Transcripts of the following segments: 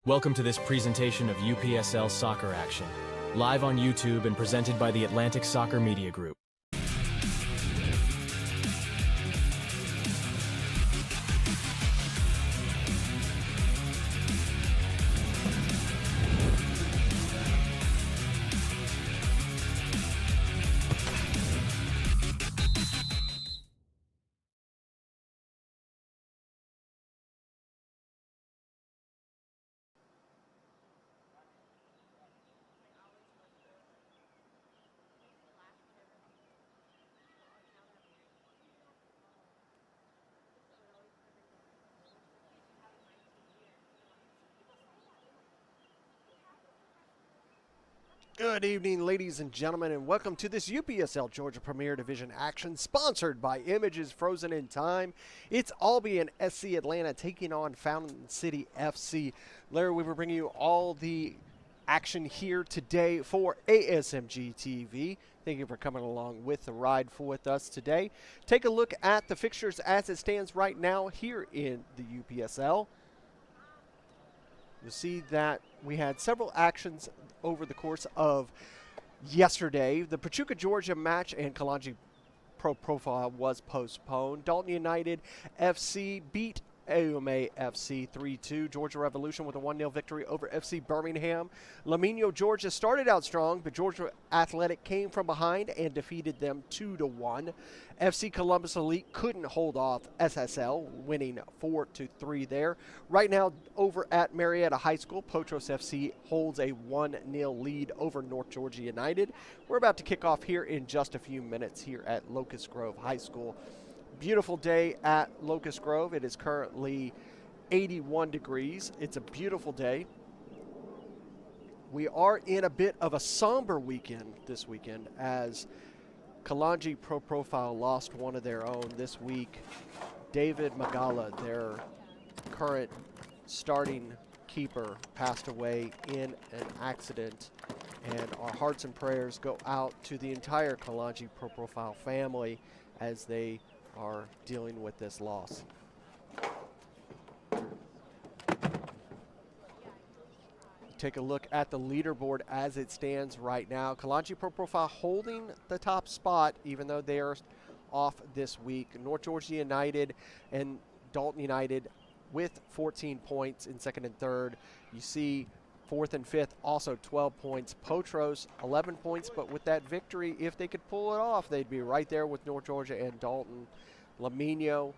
Welcome to this presentation of UPSL Soccer Action, live on YouTube and presented by the Atlantic Soccer Media Group. Good evening, ladies and gentlemen, and welcome to this UPSL Georgia Premier Division action sponsored by Images Frozen in Time. It's Albion SC Atlanta taking on Fountain City FC. Larry Weaver bringing you all the action here today for ASMG TV. Thank you for coming along with the ride with us today. Take a look at the fixtures as it stands right now here in the UPSL. You'll see that we had several actions over the course of yesterday. The Pachuca, Georgia match and Kalanji Pro Profile was postponed. Dalton United FC beat AUMA FC 3-2. Georgia Revolution with a 1-0 victory over FC Birmingham. Lamino, Georgia started out strong, but Georgia Athletic came from behind and defeated them 2-1. FC Columbus Elite couldn't hold off SSL, winning 4-3 there. Right now, over at Marietta High School, Potros FC holds a 1-0 lead over North Georgia United. We're about to kick off here in just a few minutes here at Locust Grove High School. Beautiful day at Locust Grove. It is currently 81 degrees. It's a beautiful day. We are in a bit of a somber weekend this weekend as Kalanji Pro Profile lost one of their own this week. David Magala, their current starting keeper, passed away in an accident. And our hearts and prayers go out to the entire Kalanji Pro Profile family as they are dealing with this loss. Take a look at the leaderboard as it stands right now. Kalanji Pro Profile holding the top spot even though they are off this week. North Georgia United and Dalton United with 14 points in second and third. You see fourth and fifth also 12 points. Potros 11 points, but with that victory, if they could pull it off, they'd be right there with North Georgia and Dalton. Lamino,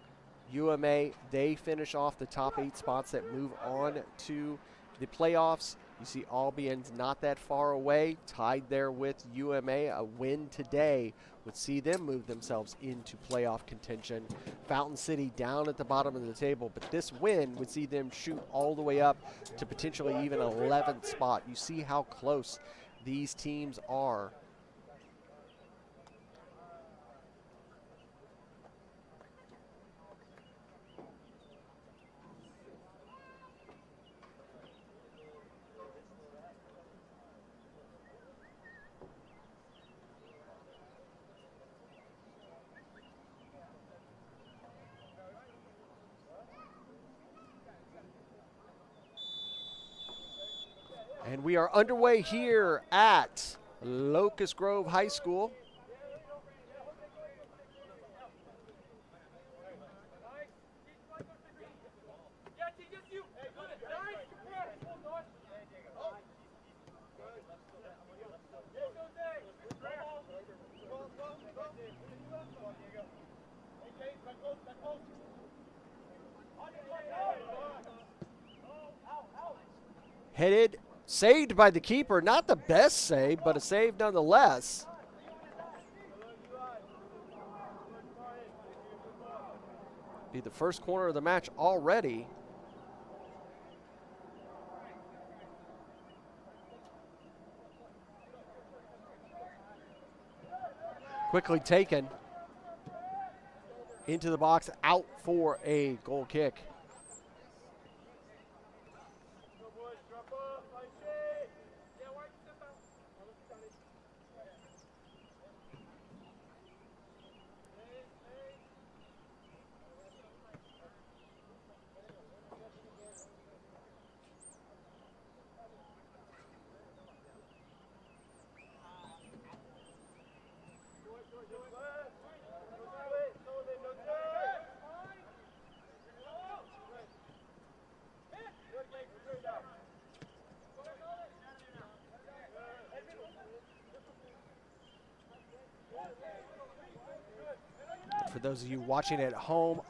UMA, they finish off the top 8 spots that move on to the playoffs. You see Albion's not that far away, tied there with UMA. A win today would see them move themselves into playoff contention. Fountain City down at the bottom of the table, but this win would see them shoot all the way up to potentially even 11th spot. You see how close these teams are. And we are underway here at Locust Grove High School. Headed, saved by the keeper. Not the best save, but a save nonetheless. Be the first corner of the match already. Quickly taken into the box, out for a goal kick. For those of you watching at home,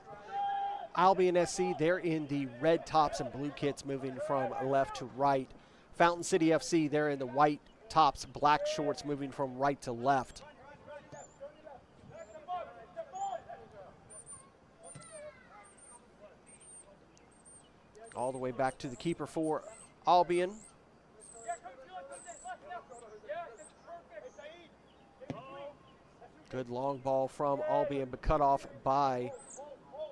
Albion SC, they're in the red tops and blue kits moving from left to right. Fountain City FC, they're in the white tops, black shorts moving from right to left. All the way back to the keeper for Albion. Good long ball from Albion, but cut off by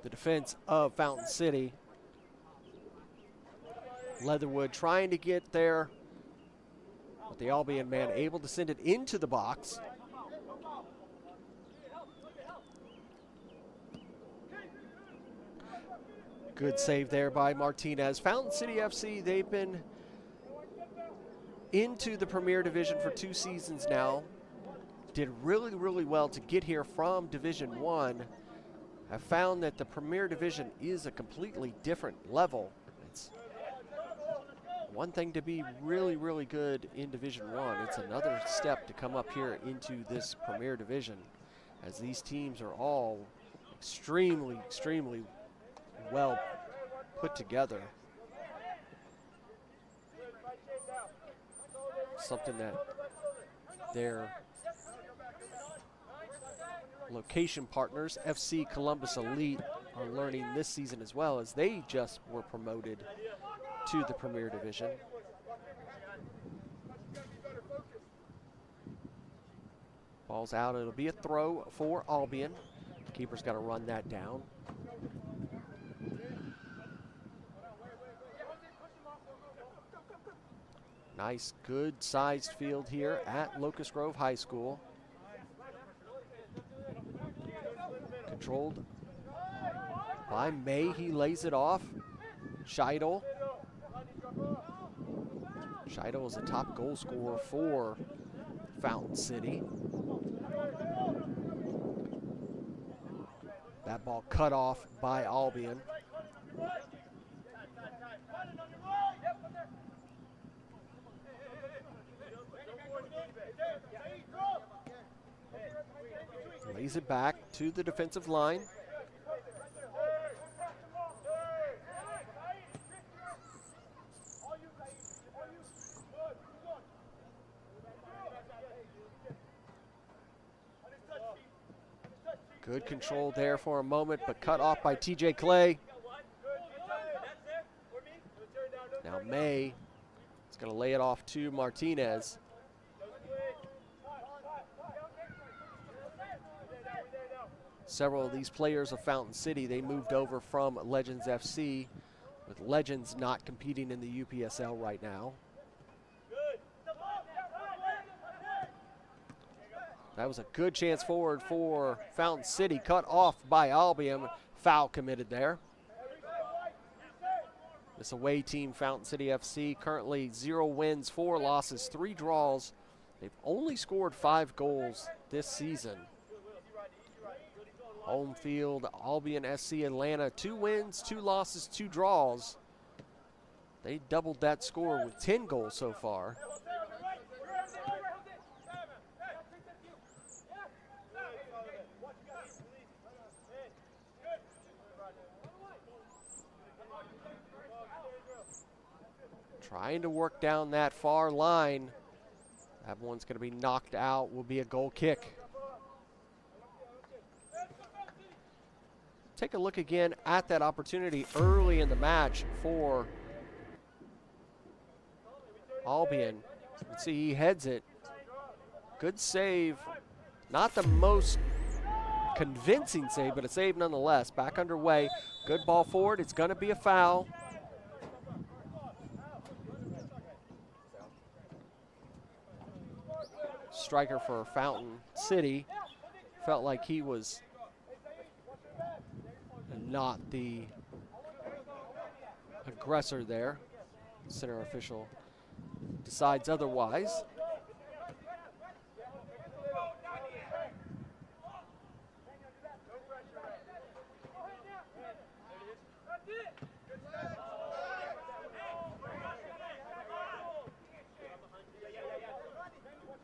the defense of Fountain City. Leatherwood trying to get there, but the Albion man able to send it into the box. Good save there by Martinez. Fountain City FC, they've been into the Premier Division for 2 seasons now. Did really, really well to get here from Division 1. I've found that the Premier Division is a completely different level. It's one thing to be really, really good in Division 1. It's another step to come up here into this Premier Division, as these teams are all extremely, extremely well put together. Something that their location partners, FC Columbus Elite, are learning this season as well, as they just were promoted to the Premier Division. Ball's out. It'll be a throw for Albion. Keeper's got to run that down. Nice, good-sized field here at Locust Grove High School. Controlled by May. He lays it off. Scheidel. Scheidel is a top goal scorer for Fountain City. That ball cut off by Albion. Lays it back to the defensive line. Good control there for a moment, but cut off by TJ Clay. Now May is going to lay it off to Martinez. Several of these players of Fountain City, they moved over from Legends FC, with Legends not competing in the UPSL right now. That was a good chance forward for Fountain City, cut off by Albion. Foul committed there. This away team, Fountain City FC, currently 0 wins, 4 losses, 3 draws. They've only scored 5 goals this season. Home field, Albion SC Atlanta, 2 wins, 2 losses, 2 draws. They doubled that score with 10 goals so far. Trying to work down that far line. That one's going to be knocked out, will be a goal kick. Take a look again at that opportunity early in the match for Albion. You can see he heads it. Good save. Not the most convincing save, but a save nonetheless. Back underway. Good ball forward. It's going to be a foul. Striker for Fountain City felt like he was not the aggressor there. Center official decides otherwise.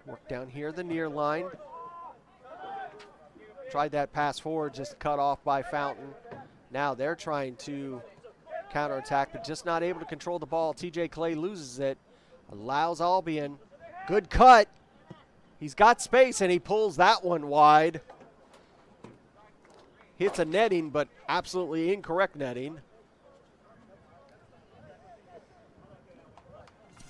Work down here, the near line. Tried that pass forward, just cut off by Fountain. Now they're trying to counterattack, but just not able to control the ball. TJ Clay loses it, allows Albion. Good cut. He's got space, and he pulls that one wide. Hits a netting, but absolutely incorrect netting.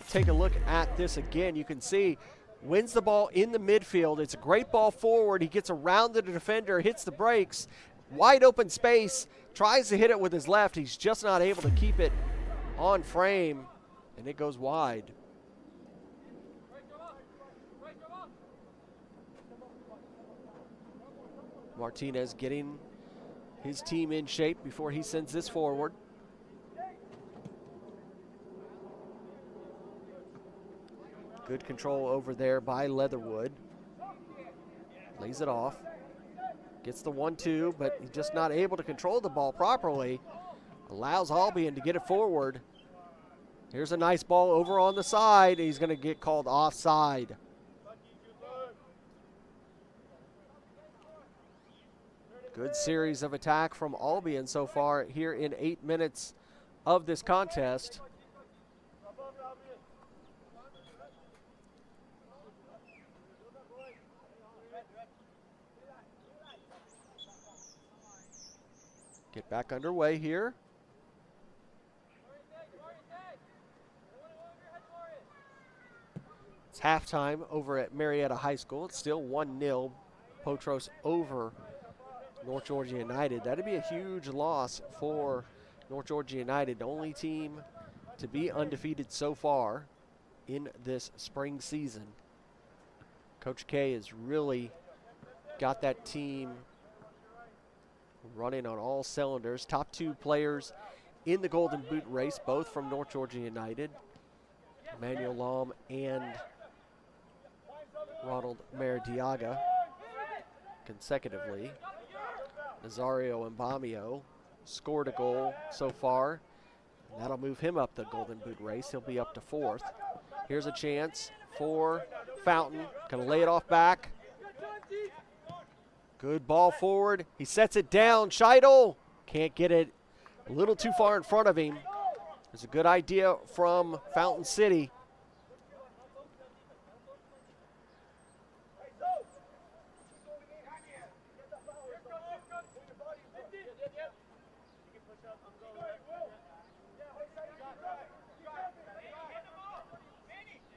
Take a look at this again. You can see wins the ball in the midfield. It's a great ball forward. He gets around the defender, hits the brakes, wide open space, tries to hit it with his left. He's just not able to keep it on frame, and it goes wide. Martinez getting his team in shape before he sends this forward. Good control over there by Leatherwood. Lays it off. Gets the 1-2, but he's just not able to control the ball properly. Allows Albion to get it forward. Here's a nice ball over on the side. He's going to get called offside. Good series of attack from Albion so far here in 8 minutes of this contest. Get back underway here. It's halftime over at Marietta High School. It's still 1-0. Potros over North Georgia United. That'd be a huge loss for North Georgia United, the only team to be undefeated so far in this spring season. Coach K has really got that team running on all cylinders. Top 2 players in the Golden Boot race, both from North Georgia United. Emmanuel Lom and Ronald Maradiaga consecutively. Nazario Mbamio scored a goal so far, and that'll move him up the Golden Boot race. He'll be up to 4th. Here's a chance for Fountain. Gonna lay it off back. Good ball forward. He sets it down. Scheidel can't get it. A little too far in front of him. It's a good idea from Fountain City.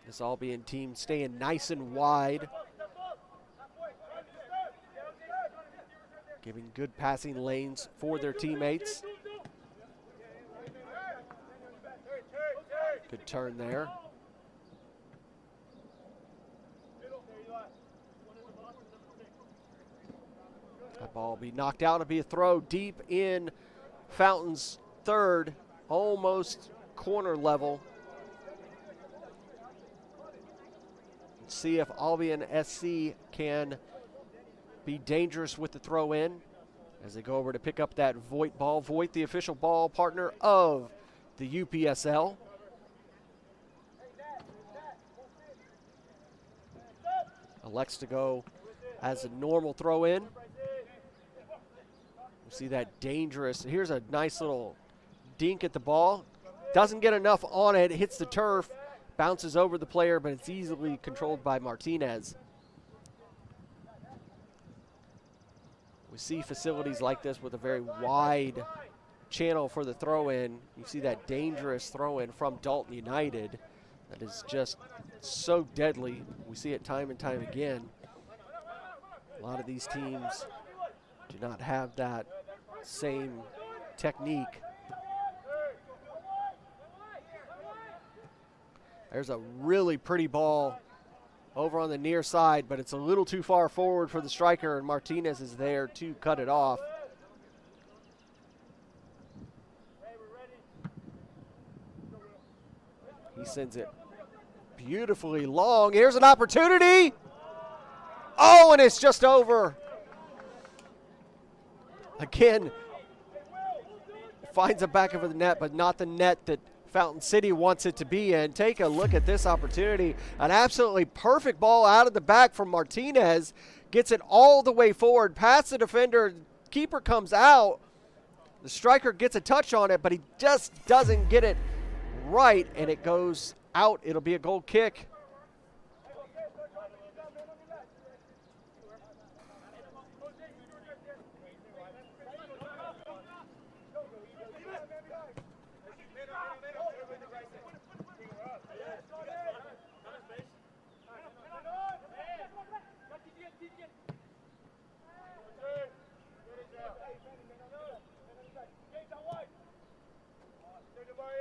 This Albion team staying nice and wide. Giving good passing lanes for their teammates. Good turn there. That ball will be knocked out. It'll be a throw deep in Fountain's third, almost corner level. Let's see if Albion SC can be dangerous with the throw in as they go over to pick up that Voigt ball. Voigt, the official ball partner of the UPSL. Elects to go as a normal throw in. We see that dangerous. Here's a nice little dink at the ball. Doesn't get enough on it. Hits the turf, bounces over the player, but it's easily controlled by Martinez. We see facilities like this with a very wide channel for the throw-in. You see that dangerous throw-in from Dalton United that is just so deadly. We see it time and time again. A lot of these teams do not have that same technique. There's a really pretty ball over on the near side, but it's a little too far forward for the striker, and Martinez is there to cut it off. He sends it beautifully long. Here's an opportunity. Oh, and it's just over. Again, finds the back of the net, but not the net that Fountain City wants it to be in. Take a look at this opportunity. An absolutely perfect ball out of the back from Martinez. Gets it all the way forward, past the defender. Keeper comes out. The striker gets a touch on it, but he just doesn't get it right, and it goes out. It'll be a goal kick.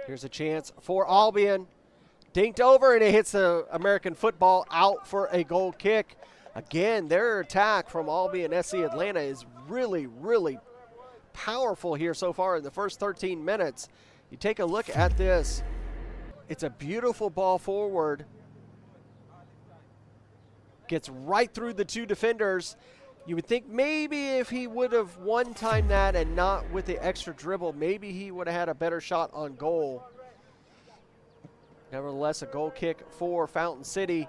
Here's a chance for Albion. Dinked over, and it hits the American football out for a goal kick. Again, their attack from Albion SC Atlanta is really, really powerful here so far in the first 13 minutes. You take a look at this. It's a beautiful ball forward. Gets right through the two defenders. You would think maybe if he would have one-timed that and not with the extra dribble, maybe he would have had a better shot on goal. Nevertheless, a goal kick for Fountain City.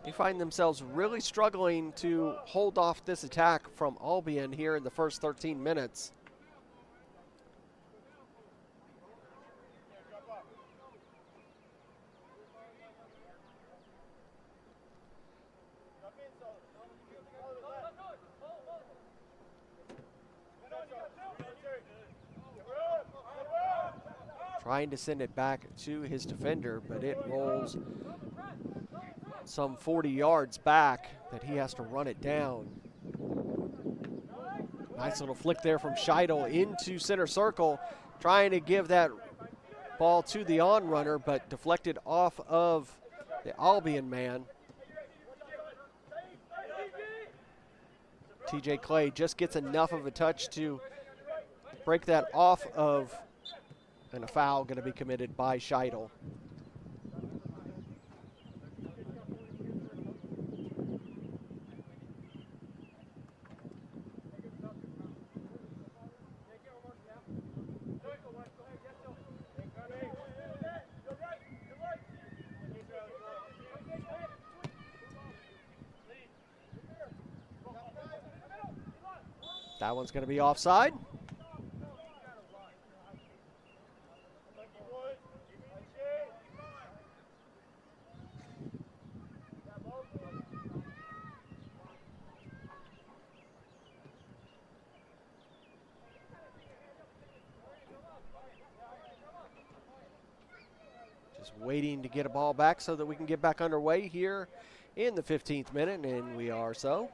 They find themselves really struggling to hold off this attack from Albion here in the first 13 minutes. Trying to send it back to his defender, but it rolls some 40 yards back that he has to run it down. Nice little flick there from Scheidel into center circle, trying to give that ball to the on-runner, but deflected off of the Albion man. TJ Clay just gets enough of a touch to break that off of, and a foul going to be committed by Scheidel. That one's going to be offside. Just waiting to get a ball back so that we can get back underway here in the 15th minute, and we are so.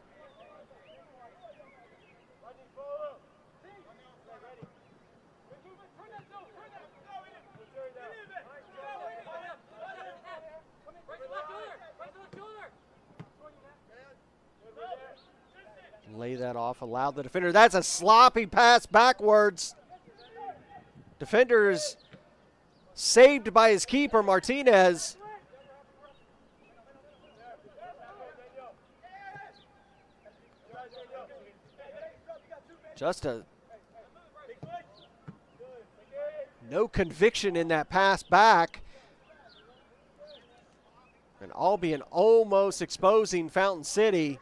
Lay that off, allow the defender. That's a sloppy pass backwards. Defender is saved by his keeper, Martinez. Just no conviction in that pass back. And Albion almost exposing Fountain City.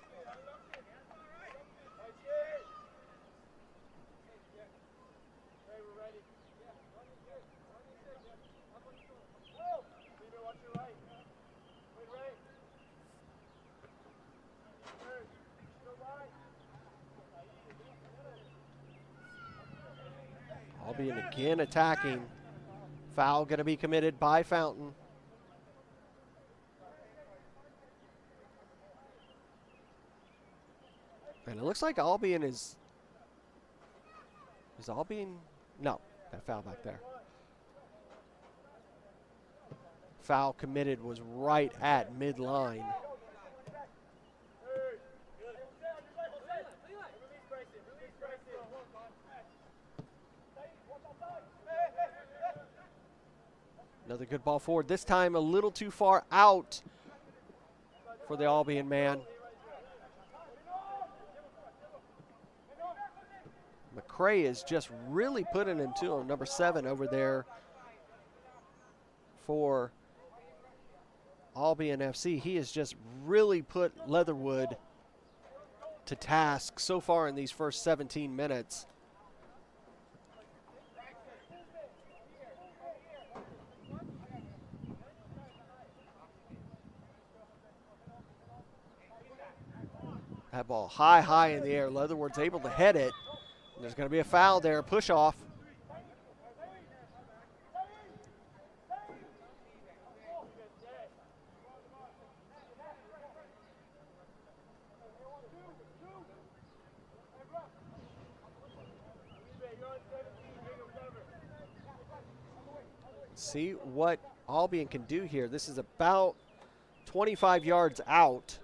Albion again attacking. Foul going to be committed by Fountain. And it looks like Albion is Albion? No, that foul back there. Foul committed was right at midline. Another good ball forward, this time a little too far out for the Albion man. McCray is just really putting him to him, number 7 over there for Albion FC. He has just really put Leatherwood to task so far in these first 17 minutes. That ball high in the air. Leatherwood's able to head it. There's going to be a foul there, push off. See what Albion can do here. This is about 25 yards out.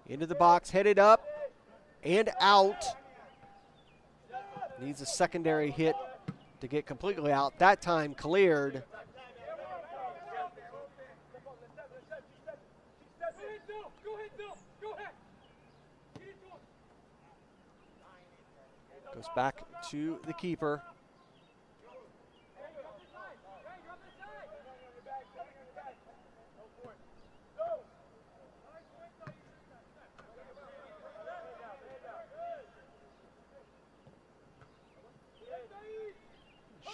Into the box, headed up and out. Needs a secondary hit to get completely out. That time cleared. Goes back to the keeper.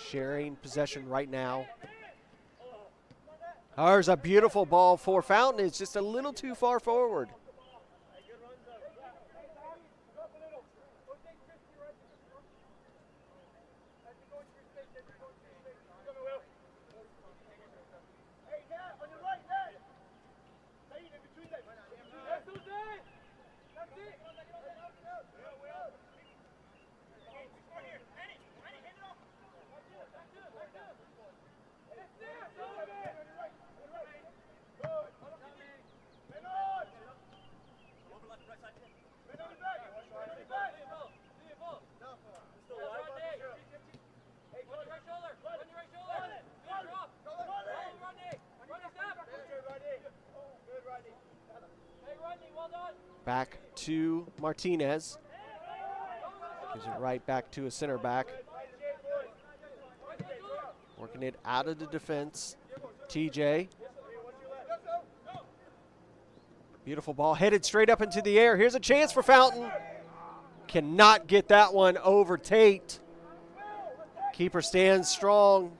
Sharing possession right now. There's a beautiful ball for Fountain. It's just a little too far forward. Back to Martinez. Gives it right back to a center back. Working it out of the defense. TJ. Beautiful ball headed straight up into the air. Here's a chance for Fountain. Cannot get that one over Tate. Keeper stands strong.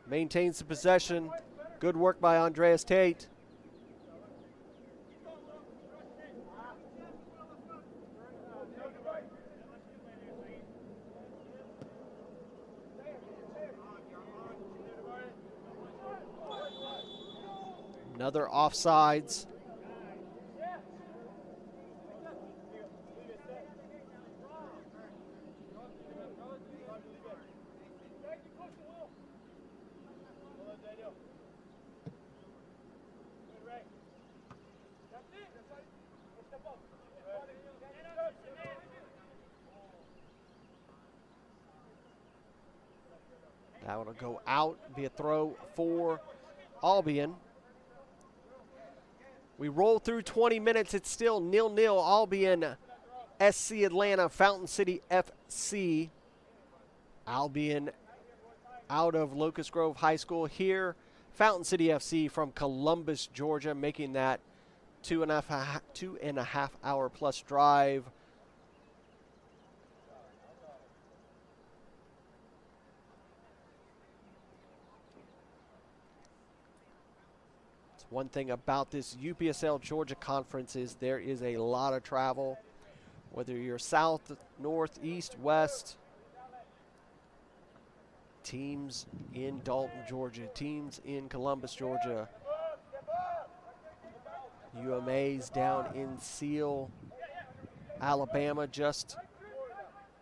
Maintains the possession. Good work by Andreas Tate. Another offsides. That one will go out, be a throw for Albion. We roll through 20 minutes. It's still 0-0. Albion, SC Atlanta, Fountain City FC. Albion out of Locust Grove High School here. Fountain City FC from Columbus, Georgia, making that two and a half hour plus drive. One thing about this UPSL Georgia Conference is there is a lot of travel, whether you're south, north, east, west. Teams in Dalton, Georgia, teams in Columbus, Georgia. UMA's down in Seal, Alabama, just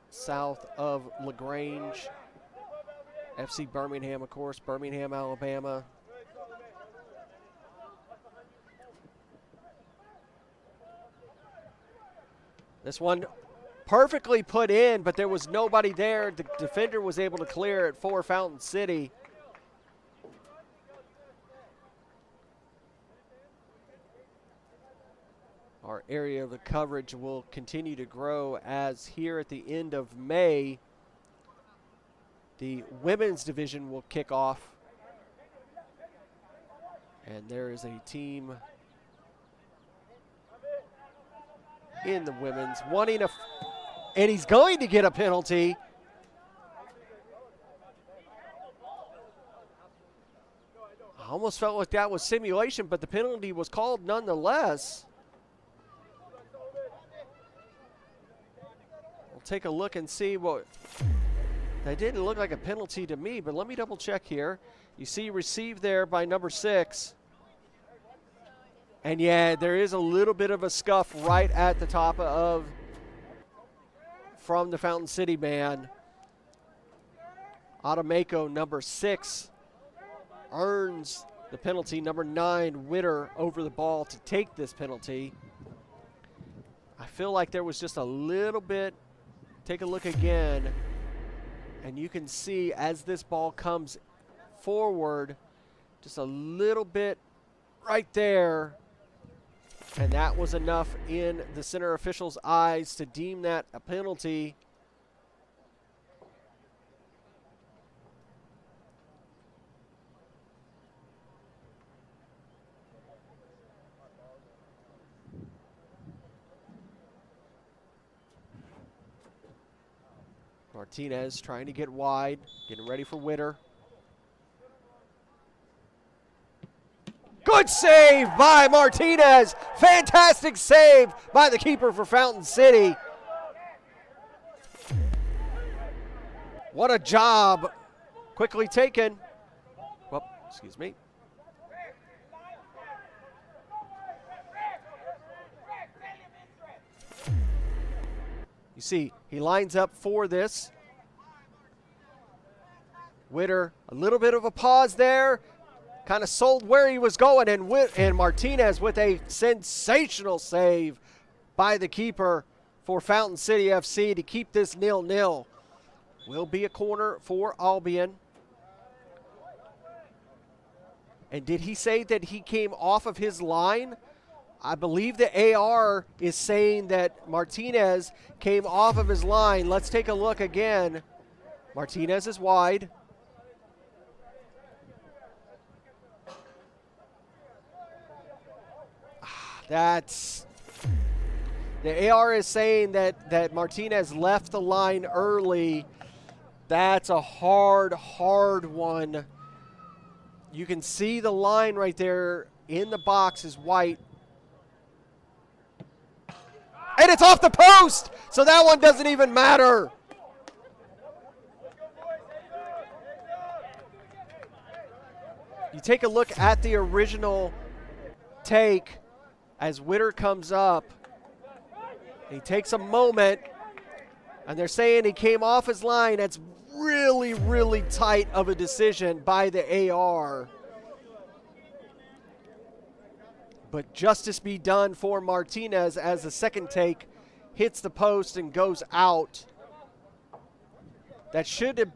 south of LaGrange. FC Birmingham, of course, Birmingham, Alabama. This one perfectly put in, but there was nobody there. The defender was able to clear it for Fountain City. Our area of the coverage will continue to grow as here at the end of May, the women's division will kick off. And there is a team in the women's wanting and he's going to get a penalty. I almost felt like that was simulation, but the penalty was called nonetheless. We'll take a look and see what. That didn't look like a penalty to me, but let me double check here. You see received there by number 6. And yeah, there is a little bit of a scuff right at the top of from the Fountain City man. Automako, number 6, earns the penalty. Number 9, Witter, over the ball to take this penalty. I feel like there was just a little bit. Take a look again, and you can see as this ball comes forward, just a little bit right there. And that was enough in the center official's eyes to deem that a penalty. Martinez trying to get wide, getting ready for Witter. Good save by Martinez. Fantastic save by the keeper for Fountain City. What a job. Quickly taken. Well, excuse me. You see, he lines up for this. Witter, a little bit of a pause there. Kind of sold where he was going, and Martinez with a sensational save by the keeper for Fountain City FC to keep this 0-0. Will be a corner for Albion. And did he say that he came off of his line? I believe the AR is saying that Martinez came off of his line. Let's take a look again. Martinez is wide. That's the AR is saying that Martinez left the line early. That's a hard one. You can see the line right there in the box is white. And it's off the post, so that one doesn't even matter. You take a look at the original take as Witter comes up. He takes a moment, and they're saying he came off his line. That's really, really tight of a decision by the AR. But justice be done for Martinez as the second take hits the post and goes out. That should have.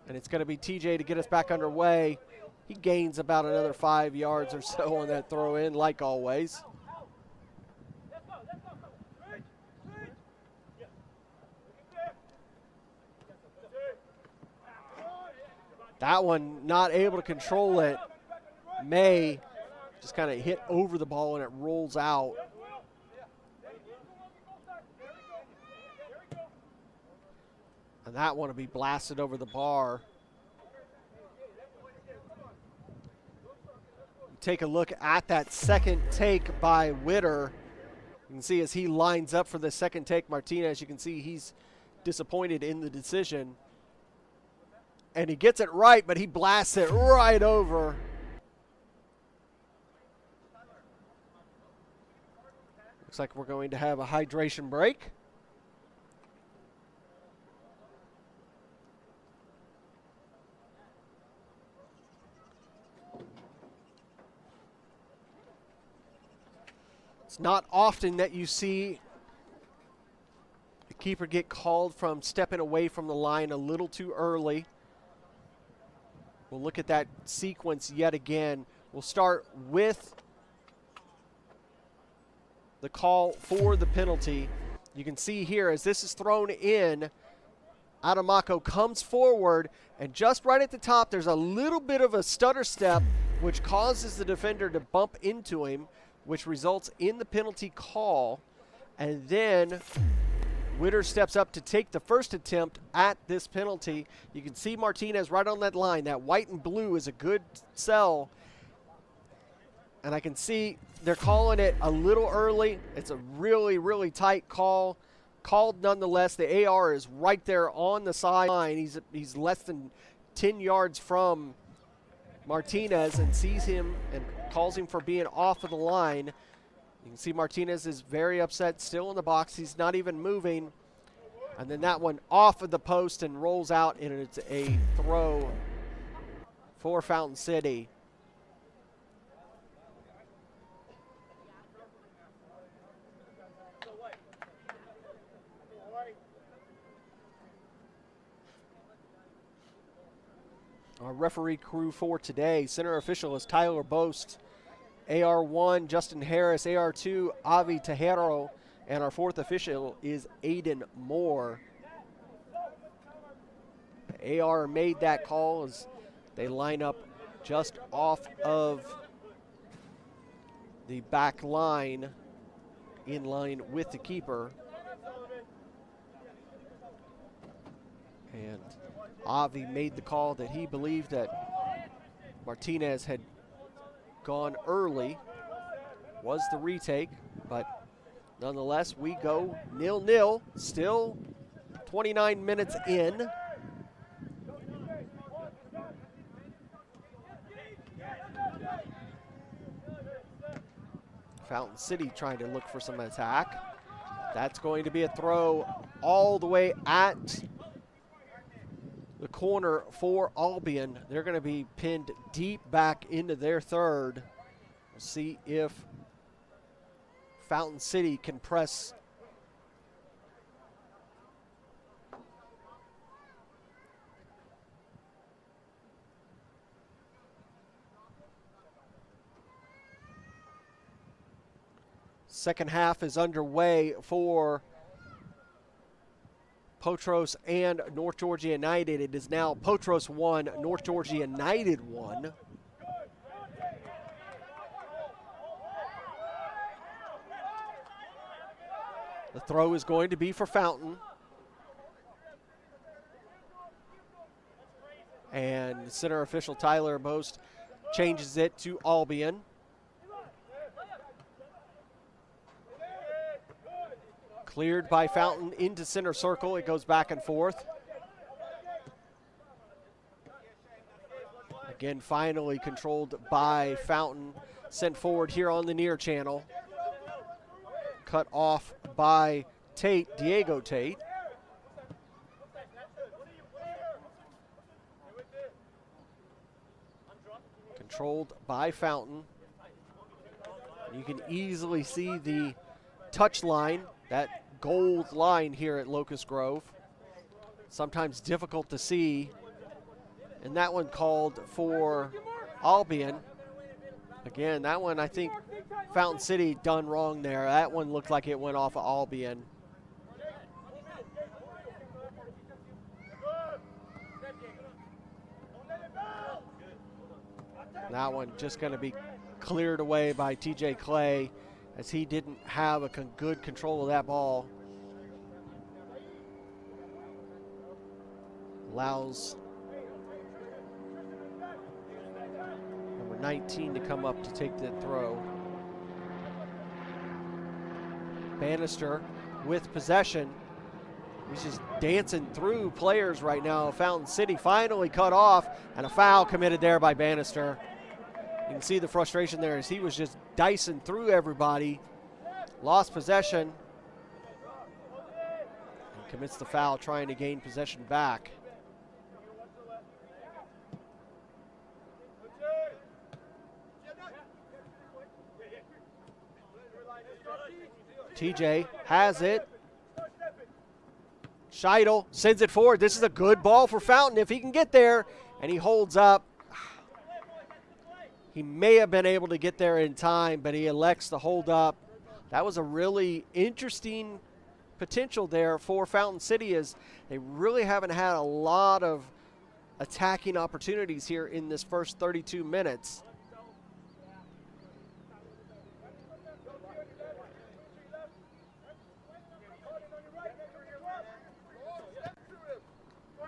And it's going to be TJ to get us back underway. He gains about another 5 yards or so on that throw in, like always. That one not able to control it. May just kind of hit over the ball and it rolls out. And that one will be blasted over the bar. Take a look at that second take by Witter. You can see as he lines up for the second take, Martinez, you can see he's disappointed in the decision. And he gets it right, but he blasts it right over. Looks like we're going to have a hydration break. It's not often that you see a keeper get called from stepping away from the line a little too early. We'll look at that sequence yet again. We'll start with the call for the penalty. You can see here as this is thrown in, Adamako comes forward, and just right at the top, there's a little bit of a stutter step, which causes the defender to bump into him, which results in the penalty call. And then Witter steps up to take the first attempt at this penalty. You can see Martinez right on that line. That white and blue is a good sell. And I can see they're calling it a little early. It's a really, really tight call. Called nonetheless. The AR is right there on the sideline. He's less than 10 yards from Martinez and sees him and calls him for being off of the line. You can see Martinez is very upset, still in the box. He's not even moving. And then that one off of the post and rolls out, and it's a throw for Fountain City. Our referee crew for today, center official is Tyler Boast, AR1, Justin Harris, AR2, Avi Tejero, and our fourth official is Aiden Moore. AR made that call as they line up just off of the back line, in line with the keeper. And Avi made the call that he believed that Martinez had gone early, was the retake, but nonetheless, we go 0-0, still 29 minutes in. Fountain City trying to look for some attack. That's going to be a throw all the way at the corner for Albion. They're going to be pinned deep back into their third. We'll see if Fountain City can press. Second half is underway for Potros and North Georgia United. It is now Potros 1, North Georgia United 1. The throw is going to be for Fountain. And center official Tyler Boast changes it to Albion. Cleared by Fountain into center circle. It goes back and forth. Again, finally controlled by Fountain. Sent forward here on the near channel. Cut off by Tate, Diego Tate. Controlled by Fountain. You can easily see the touch line, that gold line here at Locust Grove. Sometimes difficult to see. And that one called for Albion. Again, that one I think Fountain City done wrong there. That one looked like it went off of Albion. That one just going to be cleared away by TJ Clay, as he didn't have a good control of that ball. Allows number 19 to come up to take that throw. Bannister with possession. He's just dancing through players right now. Fountain City finally cut off, and a foul committed there by Bannister. You can see the frustration there as he was just dicing through everybody. Lost possession. And commits the foul, trying to gain possession back. TJ has it. Scheidel sends it forward. This is a good ball for Fountain if he can get there. And he holds up. He may have been able to get there in time, but he elects to hold up. That was a really interesting potential there for Fountain City, as they really haven't had a lot of attacking opportunities here in this first 32 minutes.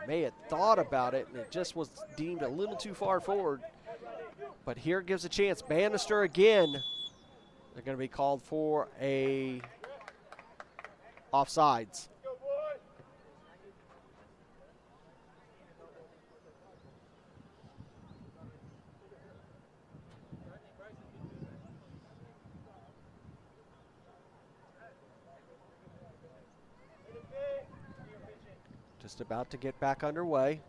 May have thought about it, and it just was deemed a little too far forward. But here it gives a chance. Bannister again. They're going to be called for a offsides. Just about to get back underway.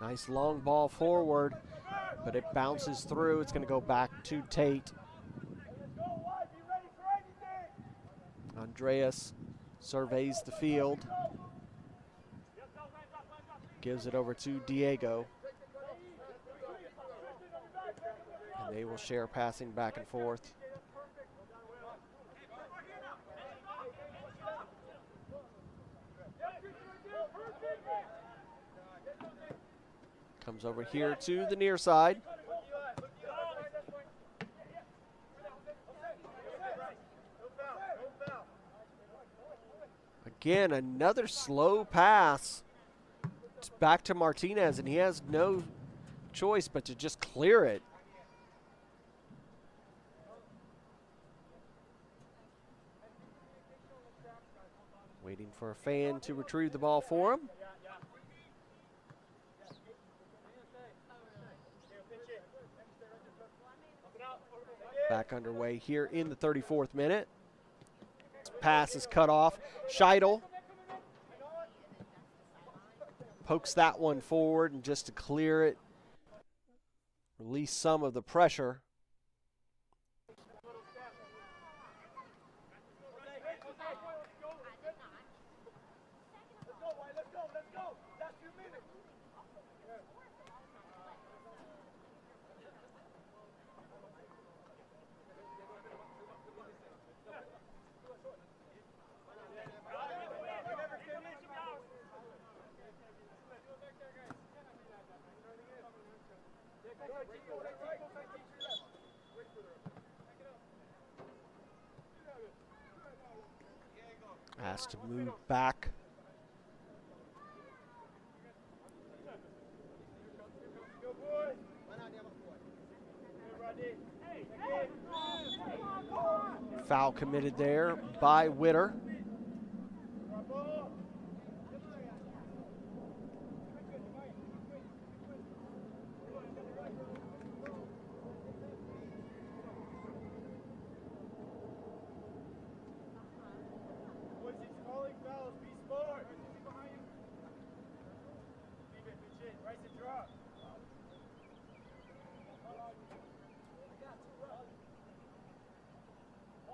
Nice long ball forward, but it bounces through. It's going to go back to Tate. Andreas surveys the field. Gives it over to Diego. And they will share passing back and forth. Comes over here to the near side. Again, another slow pass. It's back to Martinez, and he has no choice but to just clear it. Waiting for a fan to retrieve the ball for him. Back underway here in the 34th minute. Pass is cut off. Scheidel pokes that one forward, and just to clear it, release some of the pressure. Has to move back. Foul committed there by Witter.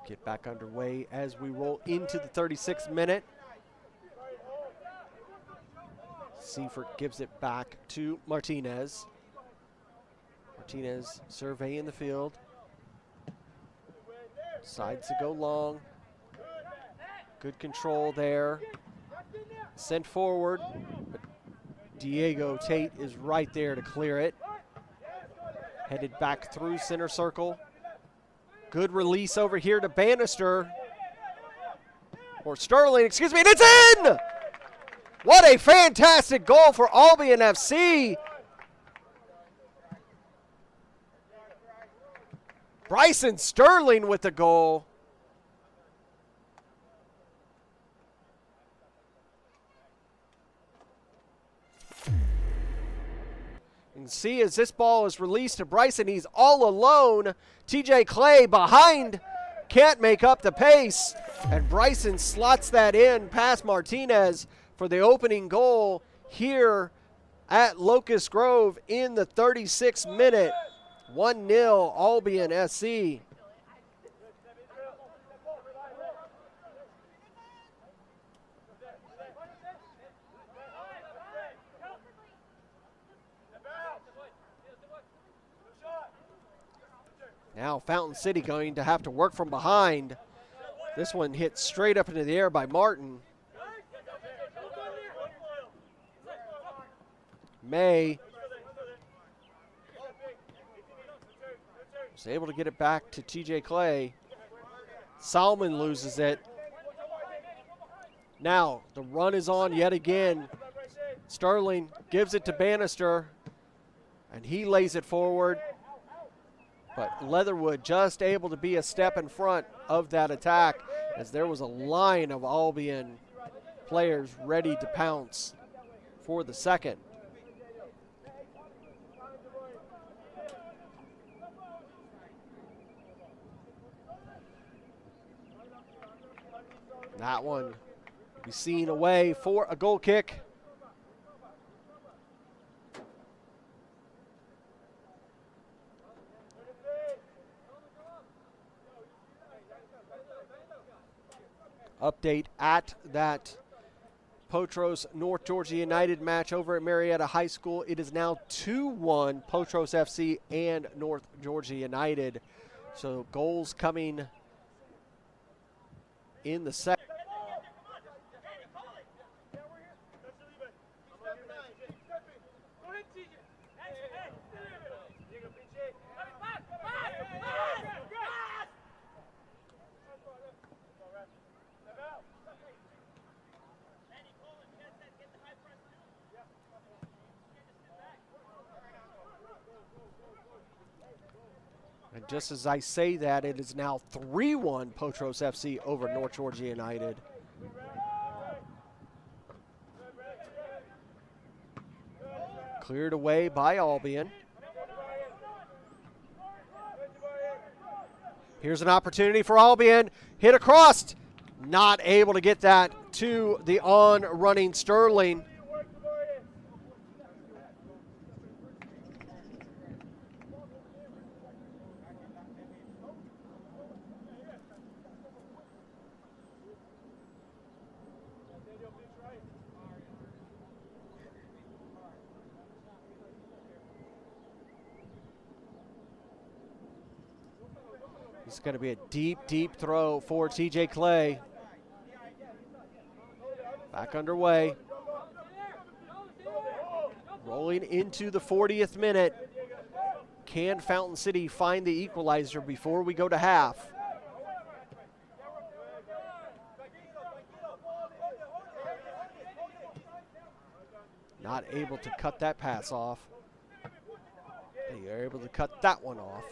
Get back underway as we roll into the 36th minute. Seifert gives it back to Martinez. Martinez surveying the field. Decides to go long. Good control there. Sent forward, but Diego Tate is right there to clear it. Headed back through center circle. Good release over here to Bannister. Or Sterling, excuse me, and it's in! What a fantastic goal for Albion FC. Bryson Sterling with the goal. You can see as this ball is released to Bryson, he's all alone. TJ Clay behind, can't make up the pace. And Bryson slots that in past Martinez for the opening goal here at Locust Grove in the 36th minute. 1-0 Albion SC. Now Fountain City going to have to work from behind. This one hit straight up into the air by Martin. May was able to get it back to TJ Clay. Salmon loses it. Now the run is on yet again. Sterling gives it to Bannister, and he lays it forward. But Leatherwood just able to be a step in front of that attack, as there was a line of Albion players ready to pounce for the second. That one will be seen away for a goal kick. Update at that Potros North Georgia United match over at Marietta High School. It is now 2-1 Potros FC and North Georgia United. So goals coming in the second. And just as I say that, it is now 3-1 Potros FC over North Georgia United. Cleared away by Albion. Here's an opportunity for Albion. Hit across. Not able to get that to the on-running Sterling. It's going to be a deep, deep throw for TJ Clay. Back underway. Rolling into the 40th minute. Can Fountain City find the equalizer before we go to half? Not able to cut that pass off. They are able to cut that one off.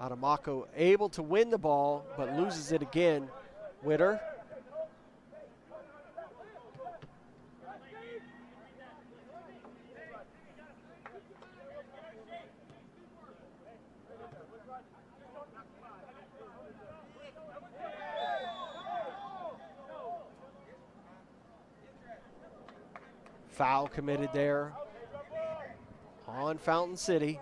Adamako able to win the ball, but loses it again. Witter. Foul committed there on Fountain City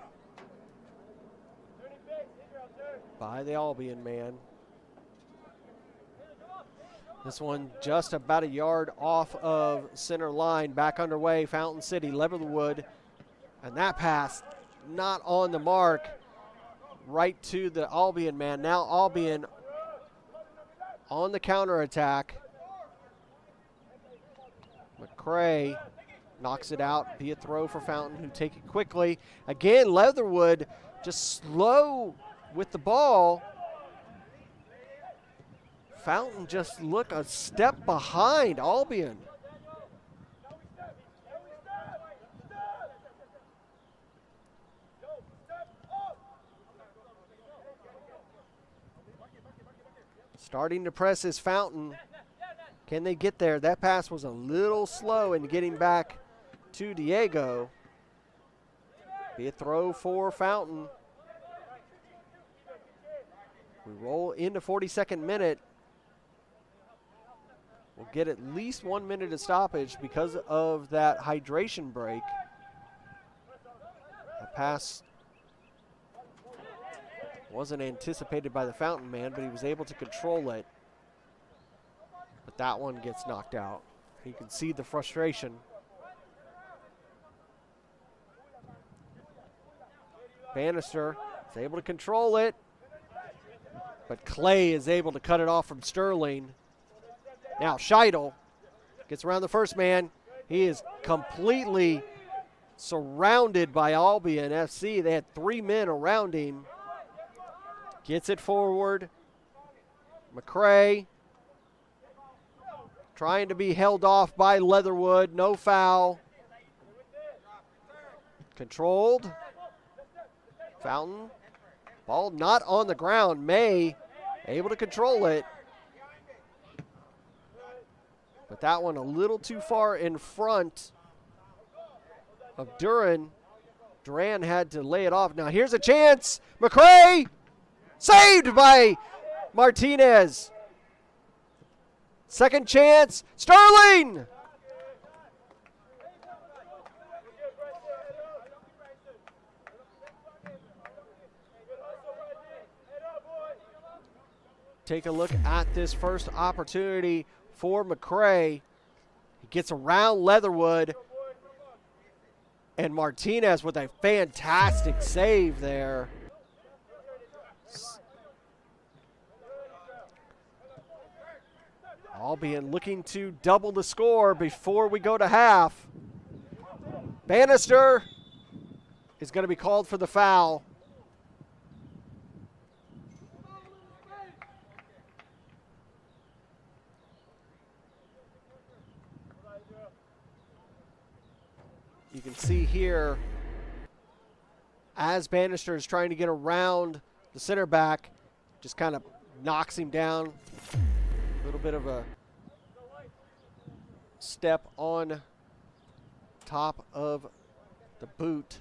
by the Albion man. This one just about a yard off of center line. Back underway, Fountain City, Leatherwood, and that pass not on the mark. Right to the Albion man. Now Albion on the counterattack. McCray knocks it out. Be a throw for Fountain, who take it quickly. Again, Leatherwood just slow with the ball. Fountain just look a step behind Albion. Starting to press is Fountain. Can they get there? That pass was a little slow in getting back to Diego. Be a throw for Fountain. We roll into 42nd minute. We'll get at least 1 minute of stoppage because of that hydration break. The pass wasn't anticipated by the Fountain man, but he was able to control it. But that one gets knocked out. You can see the frustration. Bannister is able to control it, but Clay is able to cut it off from Sterling. Now Scheidel gets around the first man. He is completely surrounded by Albion FC. They had 3 men around him. Gets it forward. McCray trying to be held off by Leatherwood. No foul. Controlled. Fountain. Ball not on the ground. May able to control it. But that one a little too far in front of Duran. Duran had to lay it off. Now here's a chance. McCray saved by Martinez. Second chance. Sterling. Take a look at this first opportunity for McCray. He gets around Leatherwood. And Martinez with a fantastic save there. Albion looking to double the score before we go to half. Bannister is going to be called for the foul. You can see here, as Bannister is trying to get around the center back, just kind of knocks him down. A little bit of a step on top of the boot.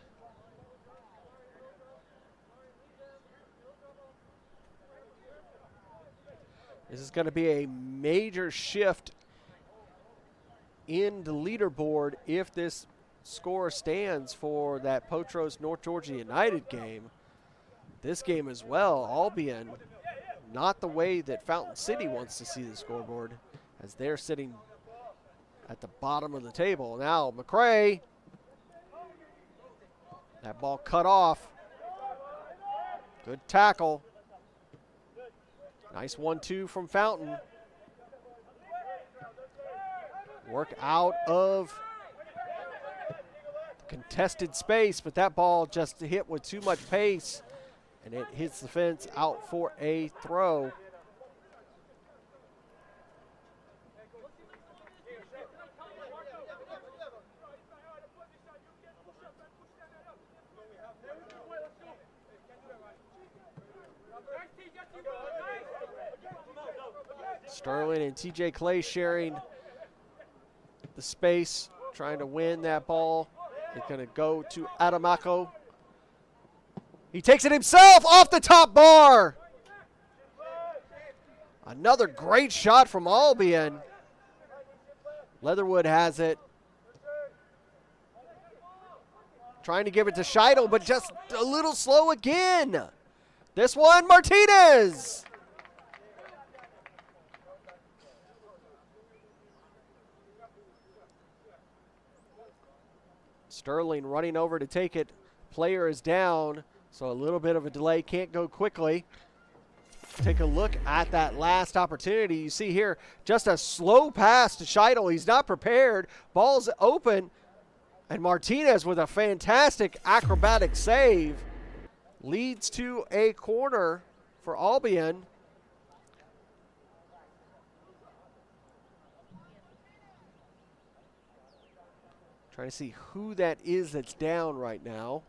This is going to be a major shift in the leaderboard if this score stands for that Potros North Georgia United game. This game as well, Albion, not the way that Fountain City wants to see the scoreboard, as they're sitting at the bottom of the table. Now McCray, that ball cut off. Good tackle. Nice 1-2 from Fountain. Work out of contested space, but that ball just hit with too much pace, and it hits the fence out for a throw. Sterling and TJ Clay sharing the space, trying to win that ball. It's going to go to Adamako. He takes it himself off the top bar. Another great shot from Albion. Leatherwood has it. Trying to give it to Scheidel, but just a little slow again. This one, Martinez. Sterling running over to take it. Player is down, so a little bit of a delay. Can't go quickly. Take a look at that last opportunity. You see here just a slow pass to Scheidel. He's not prepared. Ball's open, and Martinez with a fantastic acrobatic save leads to a corner for Albion. Trying to see who that is that's down right now.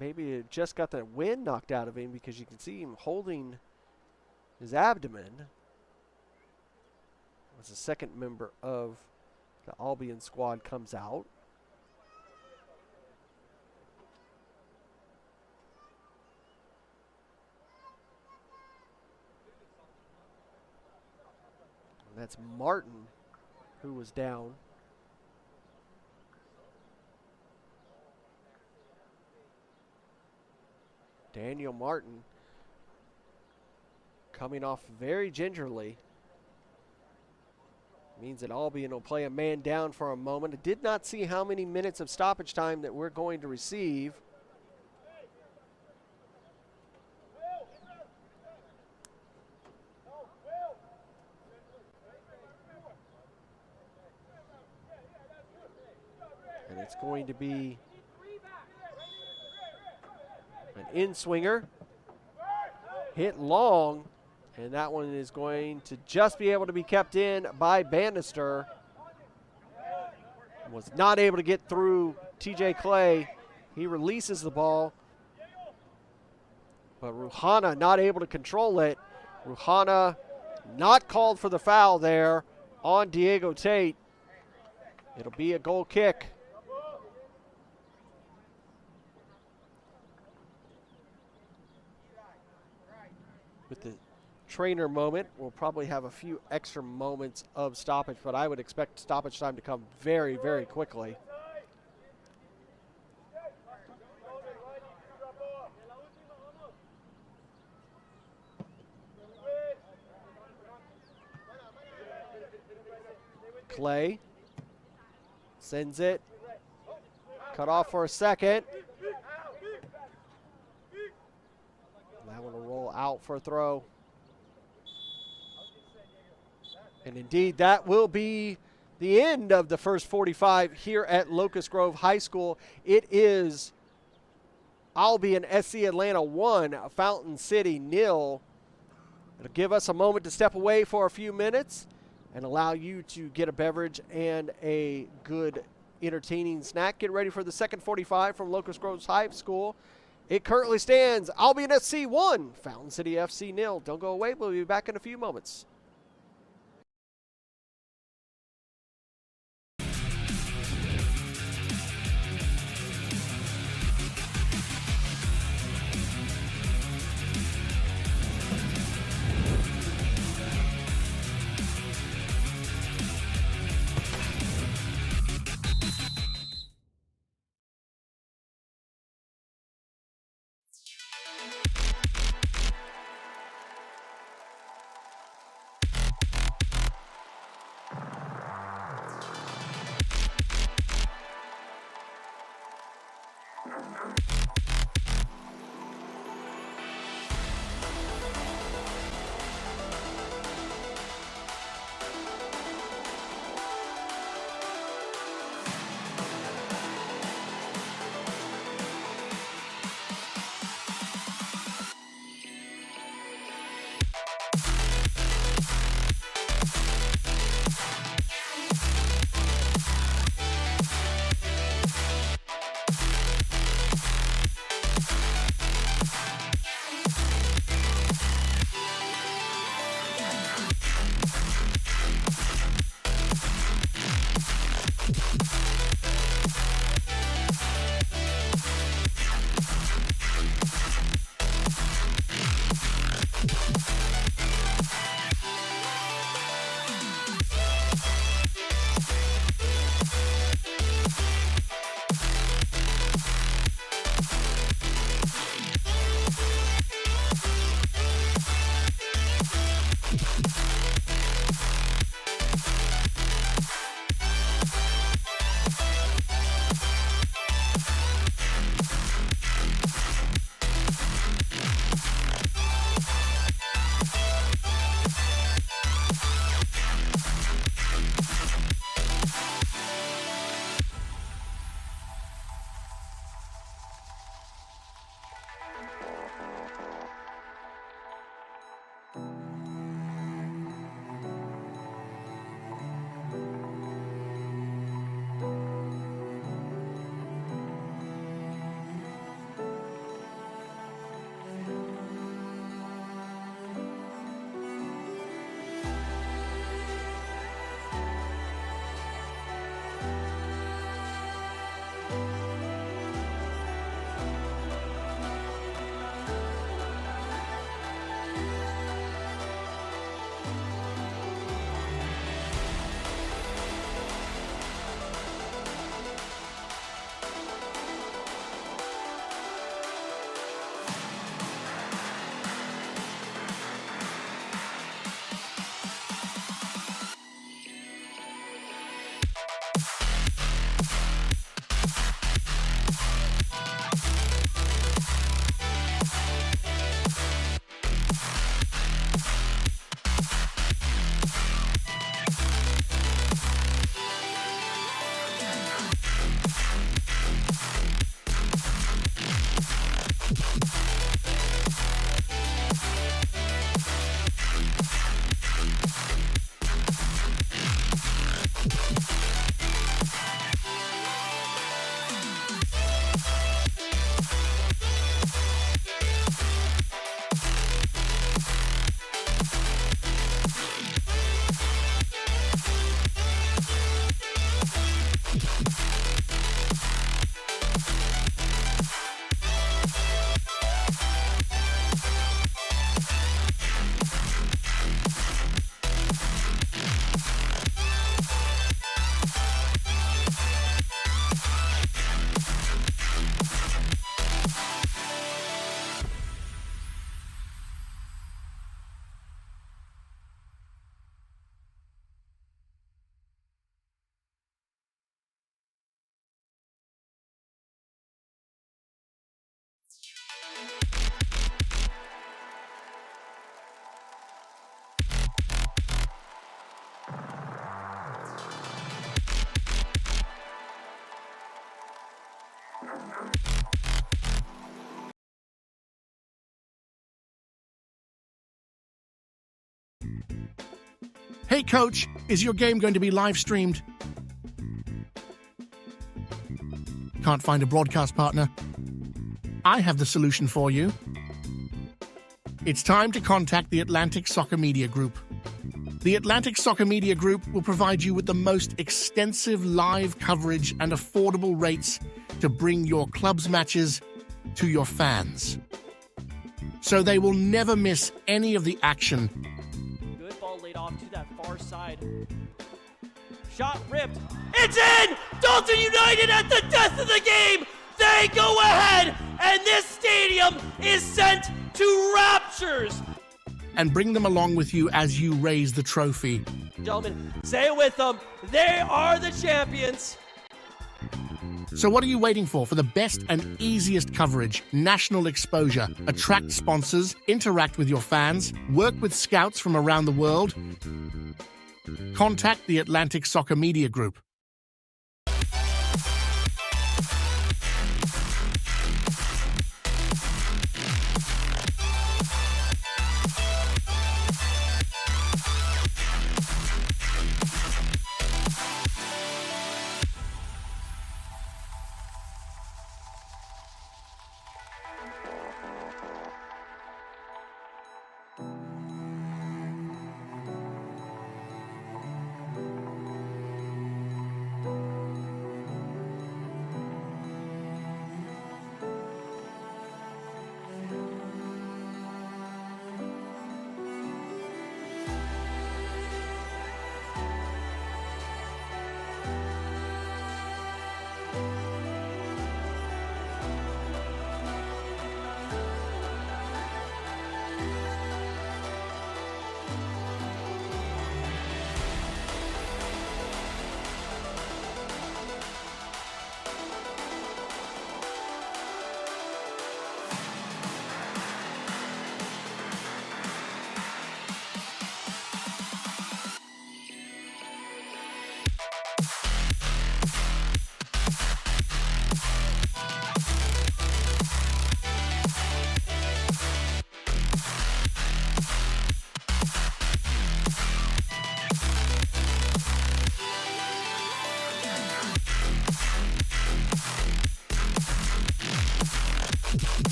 maybe it just got the wind knocked out of him because you can see him holding his abdomen. As the second member of the Albion squad comes out. And that's Martin, who was down. Daniel Martin coming off very gingerly. Means that Albion will play a man down for a moment. I did not see how many minutes of stoppage time that we're going to receive. And it's going to be an in-swinger. Hit long. And that one is going to just be able to be kept in by Bannister. Was not able to get through TJ Clay. He releases the ball. But Ruhana not able to control it. Ruhana not called for the foul there on Diego Tate. It'll be a goal kick. With the trainer moment, we'll probably have a few extra moments of stoppage, but I would expect stoppage time to come very, very quickly. Clay sends it. Cut off for a second. That one will roll out for a throw. And indeed, that will be the end of the first 45 here at Locust Grove High School. It is Albion SC Atlanta 1, Fountain City 0. It'll give us a moment to step away for a few minutes and allow you to get a beverage and a good entertaining snack. Get ready for the second 45 from Locust Grove High School. It currently stands Albion SC 1, Fountain City FC 0. Don't go away. We'll be back in a few moments. Hey coach, is your game going to be live streamed? Can't find a broadcast partner? I have the solution for you. It's time to contact the Atlantic Soccer Media Group. The Atlantic Soccer Media Group will provide you with the most extensive live coverage and affordable rates to bring your club's matches to your fans. So they will never miss any of the action. Good ball laid off to that far side. Shot ripped. It's in! Dalton United at the death of the game! They go ahead, and this stadium is sent to raptures! And bring them along with you as you raise the trophy. Gentlemen, say it with them. They are the champions. So what are you waiting for? For the best and easiest coverage, national exposure, attract sponsors, interact with your fans, work with scouts from around the world? Contact the Atlantic Soccer Media Group.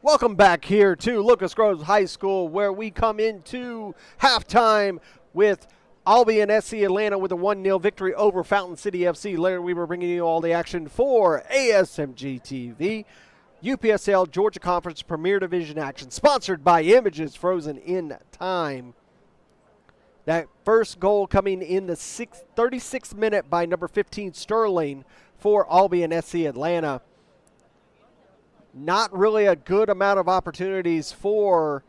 Welcome back here to Locust Grove High School, where we come into halftime with Albion SC Atlanta with a 1-0 victory over Fountain City FC. Later, we were bringing you all the action for ASMG TV, UPSL Georgia Conference Premier Division action, sponsored by Images Frozen in Time. That first goal coming in the 36th minute by number 15 Sterling for Albion SC Atlanta. Not really a good amount of opportunities for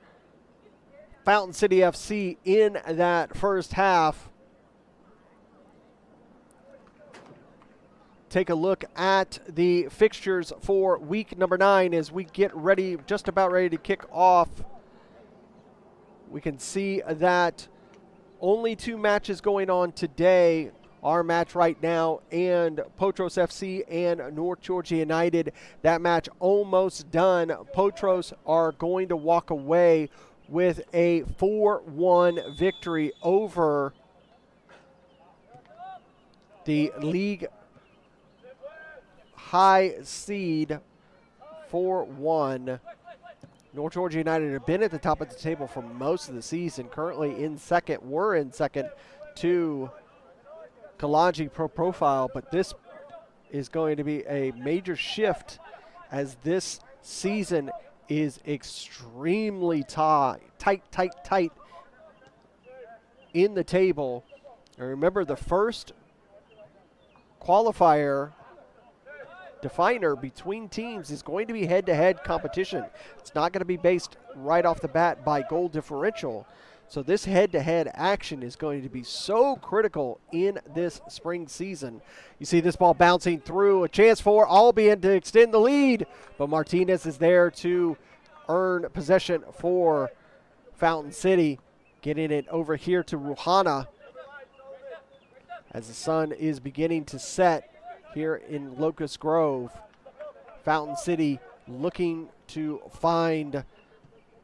Fountain City FC in that first half. Take a look at the fixtures for week number 9 as we get ready, just about ready to kick off. We can see that only 2 matches going on today. Our match right now and Potros FC and North Georgia United. That match almost done. Potros are going to walk away with a 4-1 victory over the league high seed 4-1. North Georgia United have been at the top of the table for most of the season. Currently in second, were in second to Kalaji profile, but this is going to be a major shift as this season is extremely tight in the table. And remember, the first qualifier definer between teams is going to be head-to-head competition. It's not going to be based right off the bat by goal differential. So this head-to-head action is going to be so critical in this spring season. You see this ball bouncing through, a chance for Albion to extend the lead, but Martinez is there to earn possession for Fountain City, getting it over here to Ruhana as the sun is beginning to set here in Locust Grove. Fountain City looking to find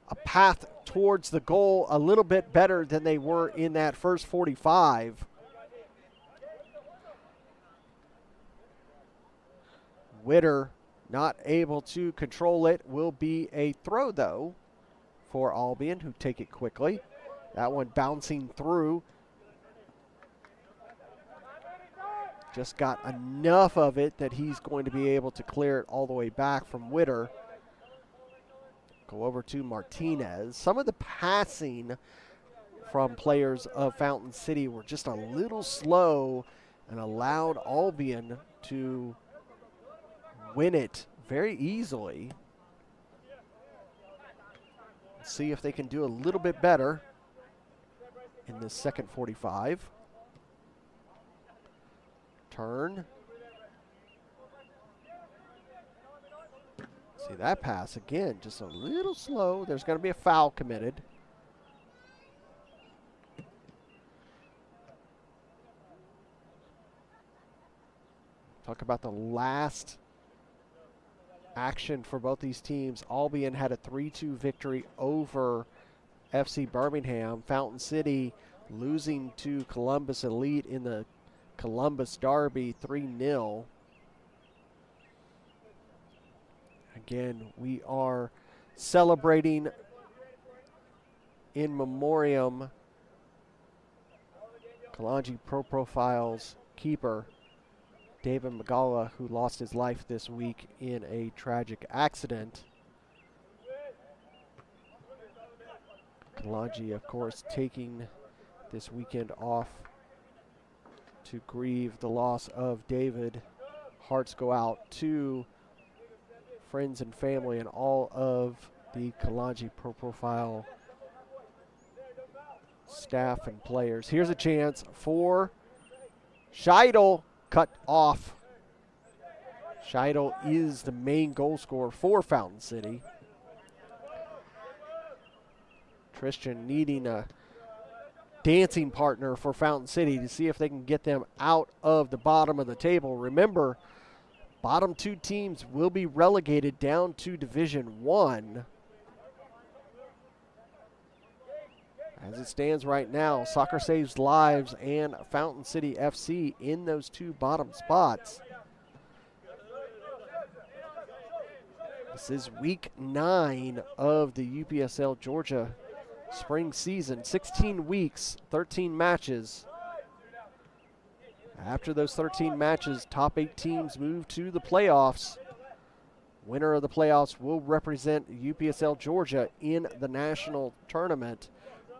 a path towards the goal a little bit better than they were in that first 45. Witter not able to control it. Will be a throw, though, for Albion, who take it quickly. That one bouncing through. Just got enough of it that he's going to be able to clear it all the way back from Witter. Go over to Martinez. Some of the passing from players of Fountain City were just a little slow and allowed Albion to win it very easily. Let's see if they can do a little bit better in this second 45. Turn. See that pass again, just a little slow. There's going to be a foul committed. Talk about the last action for both these teams. Albion had a 3-2 victory over FC Birmingham. Fountain City losing to Columbus Elite in the Columbus Derby 3-0. Again, we are celebrating in memoriam Kalanji Pro Profiles keeper David Magala, who lost his life this week in a tragic accident. Kalanji, of course, taking this weekend off to grieve the loss of David. Hearts go out to friends and family and all of the Kalanji Pro Profile staff and players. Here's a chance for Scheidel, cut off. Scheidel is the main goal scorer for Fountain City. Tristan needing a dancing partner for Fountain City to see if they can get them out of the bottom of the table. Remember, bottom two teams will be relegated down to Division 1. As it stands right now, Soccer Saves Lives and Fountain City FC in those two bottom spots. This is week 9 of the UPSL Georgia spring season. 16 weeks, 13 matches. After those 13 matches, top 8 teams move to the playoffs. Winner of the playoffs will represent UPSL Georgia in the national tournament.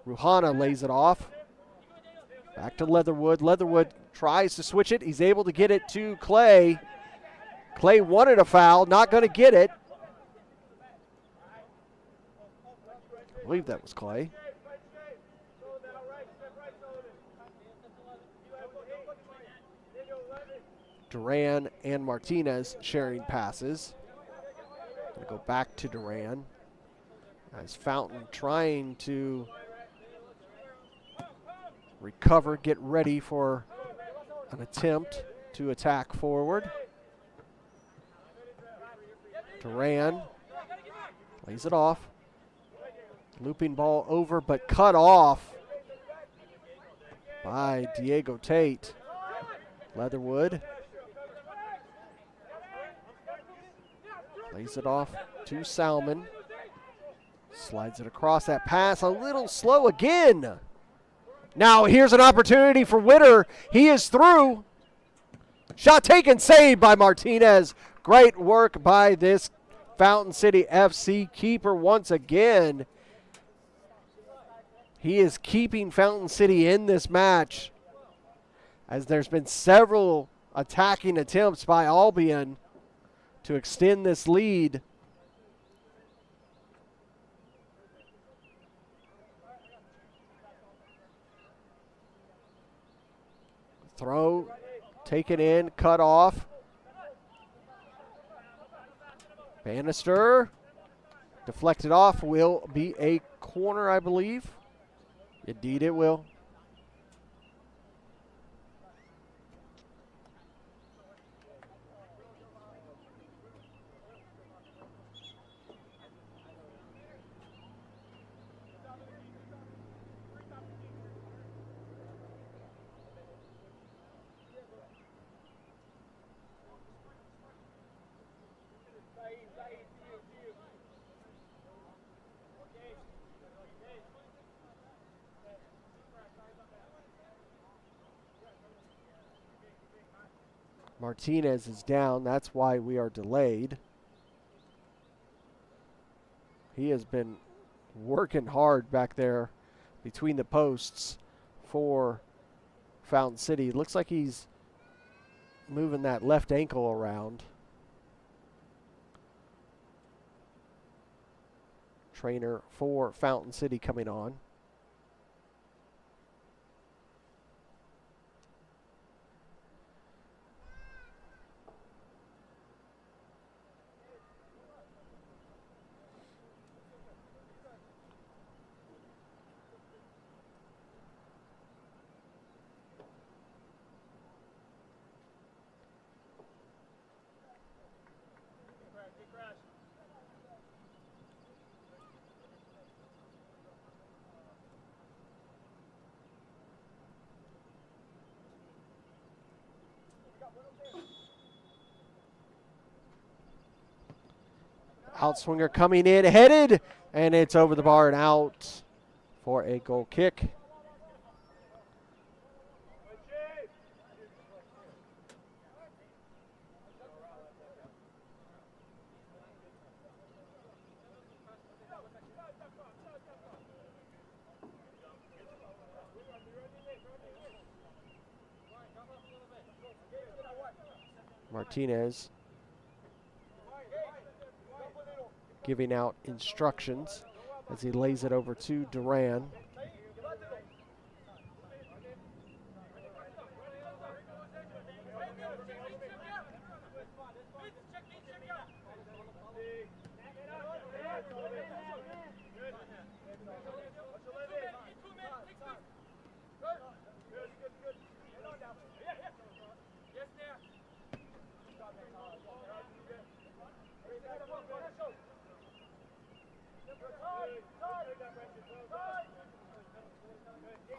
Ruhana lays it off. Back to Leatherwood. Leatherwood tries to switch it. He's able to get it to Clay. Clay wanted a foul, not going to get it. I believe that was Clay. Duran and Martinez sharing passes. Gonna go back to Duran. As Fountain trying to recover, get ready for an attempt to attack forward. Duran lays it off. Looping ball over, but cut off by Diego Tate. Leatherwood lays it off to Salmon. Slides it across that pass, a little slow again. Now here's an opportunity for Witter. He is through. Shot taken, saved by Martinez. Great work by this Fountain City FC keeper once again. He is keeping Fountain City in this match, as there's been several attacking attempts by Albion to extend this lead. Throw, taken in, cut off. Bannister, deflected off, will be a corner, I believe. Indeed it will. Martinez is down. That's why we are delayed. He has been working hard back there between the posts for Fountain City. Looks like he's moving that left ankle around. Trainer for Fountain City coming on. Outswinger coming in, headed, and it's over the bar and out for a goal kick. Martinez giving out instructions as he lays it over to Duran.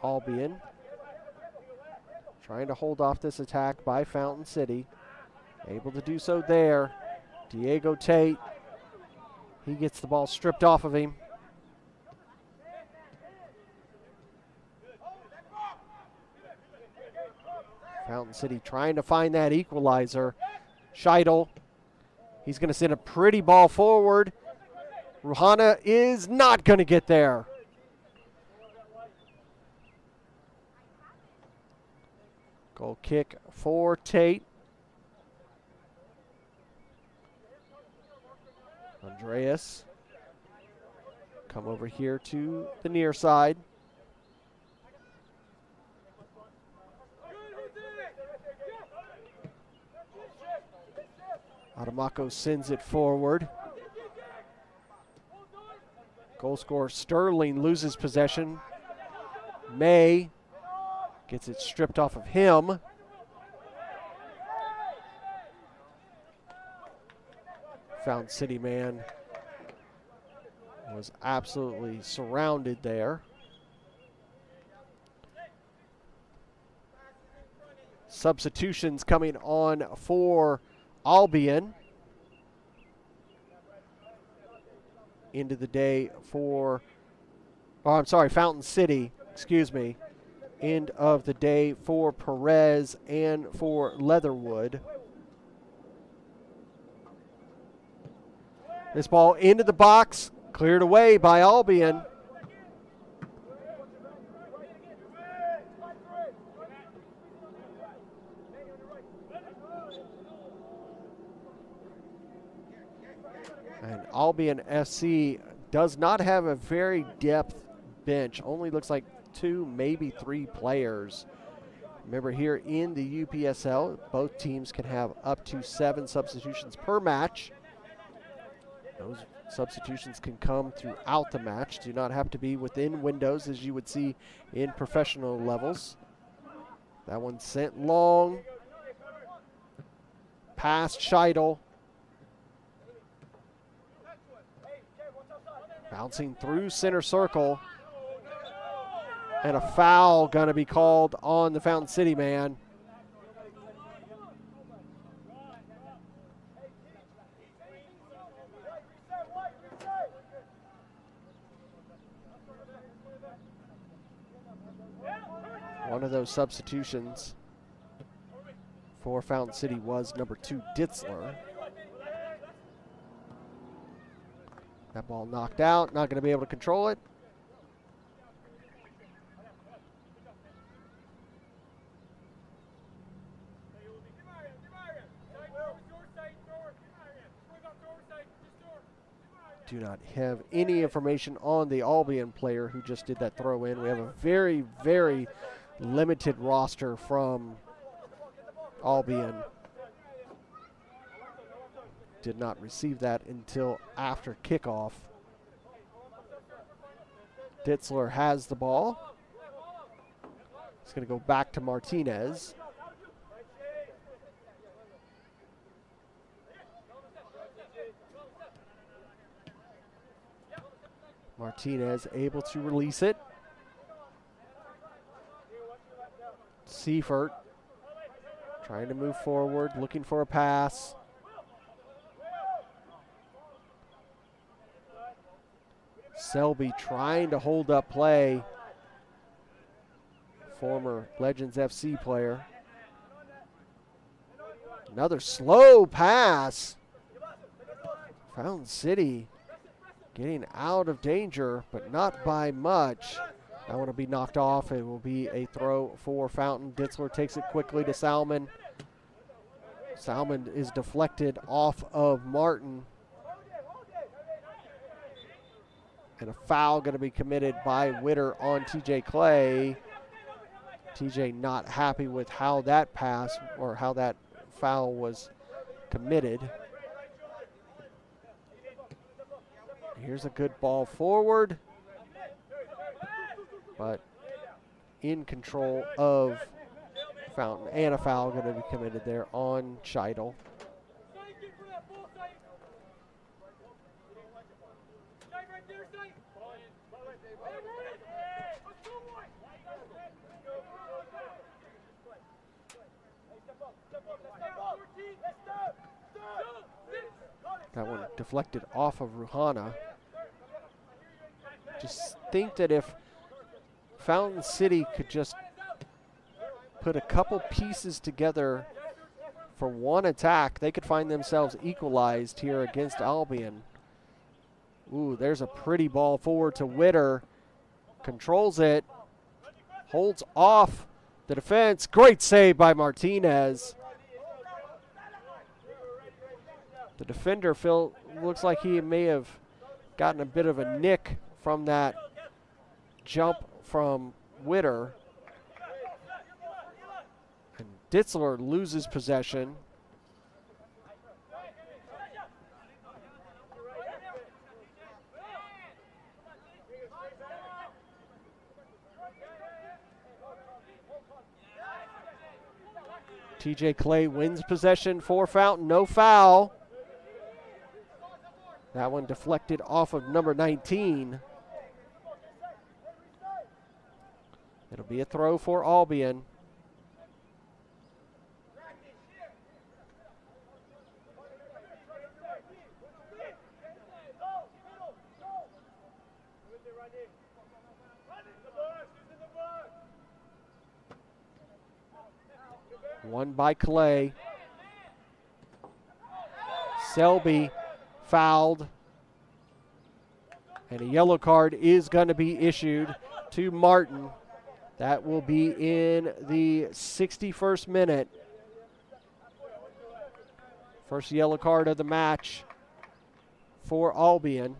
Albion trying to hold off this attack by Fountain City. Able to do so there. Diego Tate, he gets the ball stripped off of him. Fountain City trying to find that equalizer. Scheidel, he's going to send a pretty ball forward. Ruhana is not going to get there. Goal kick for Tate. Andreas come over here to the near side. Adamako sends it forward. Goal scorer Sterling loses possession. May gets it stripped off of him. Fountain City man was absolutely surrounded there. Substitutions coming on for Albion. Into the day for, Fountain City, excuse me. End of the day for Perez and for Leatherwood. This ball into the box, cleared away by Albion. And Albion FC does not have a very depth bench. Only looks like 2, maybe 3 players. Remember, here in the UPSL, both teams can have up to 7 substitutions per match. Those substitutions can come throughout the match, do not have to be within windows as you would see in professional levels. That one sent long. Past Scheidel. Bouncing through center circle. And a foul going to be called on the Fountain City man. One of those substitutions for Fountain City was number 2, Ditzler. That ball knocked out, not going to be able to control it. Do not have any information on the Albion player who just did that throw in. We have a very, very limited roster from Albion. Did not receive that until after kickoff. Ditzler has the ball. It's going to go back to Martinez. Martinez able to release it. Seifert Trying to move forward, looking for a pass. Selby trying to hold up play. Former Legends FC player. Another slow pass. Fountain City getting out of danger, but not by much. That one will be knocked off. It will be a throw for Fountain. Ditzler takes it quickly to Salmon. Salmon is deflected off of Martin. And a foul going to be committed by Witter on TJ Clay. TJ not happy with how that pass or how that foul was committed. Here's a good ball forward, but in control of Fountain, and a foul going to be committed there on Scheidel. That one deflected off of Ruhana. Just think that if Fountain City could just put a couple pieces together for one attack, they could find themselves equalized here against Albion. Ooh, there's a pretty ball forward to Witter. Controls it. Holds off the defense. Great save by Martinez. The defender, Phil, looks like he may have gotten a bit of a nick from that jump from Witter. And Ditzler loses possession. TJ Clay wins possession for Fountain. No foul. That one deflected off of number 19. It'll be a throw for Albion. One by Clay. Selby fouled. And a yellow card is going to be issued to Martin. That will be in the 61st minute. First yellow card of the match for Albion.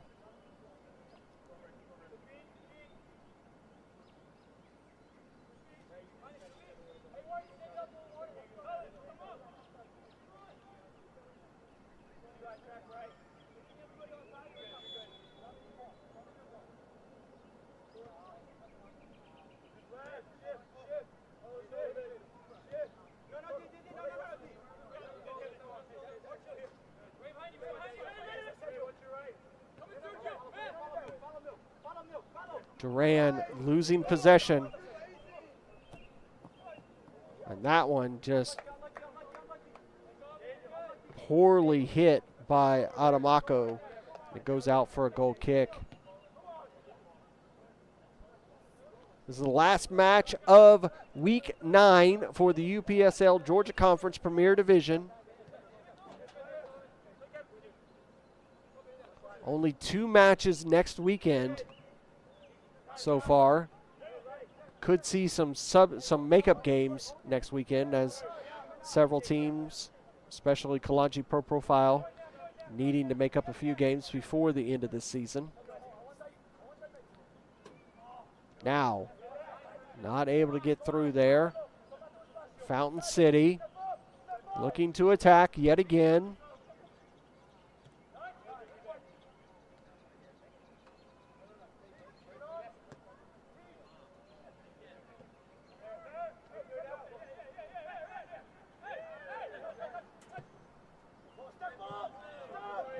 Duran losing possession. And that one just poorly hit by Adamako. It goes out for a goal kick. This is the last match of Week 9 for the UPSL Georgia Conference Premier Division. Only 2 matches next weekend so far. Could see some makeup games next weekend as several teams, especially Kalanji Pro Profile, needing to make up a few games before the end of the season. Now, not able to get through there. Fountain City looking to attack yet again.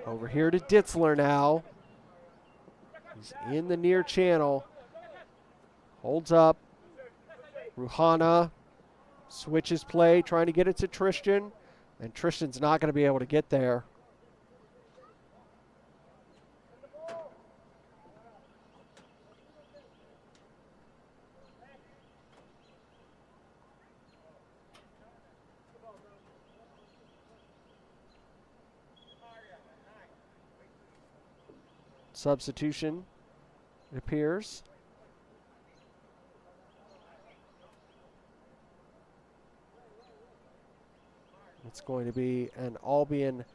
Over here to Ditzler now. He's in the near channel. Holds up. Ruhana Switches play, trying to get it to Tristan, and Tristan's not going to be able to get there. Substitution, it appears. It's going to be an Albion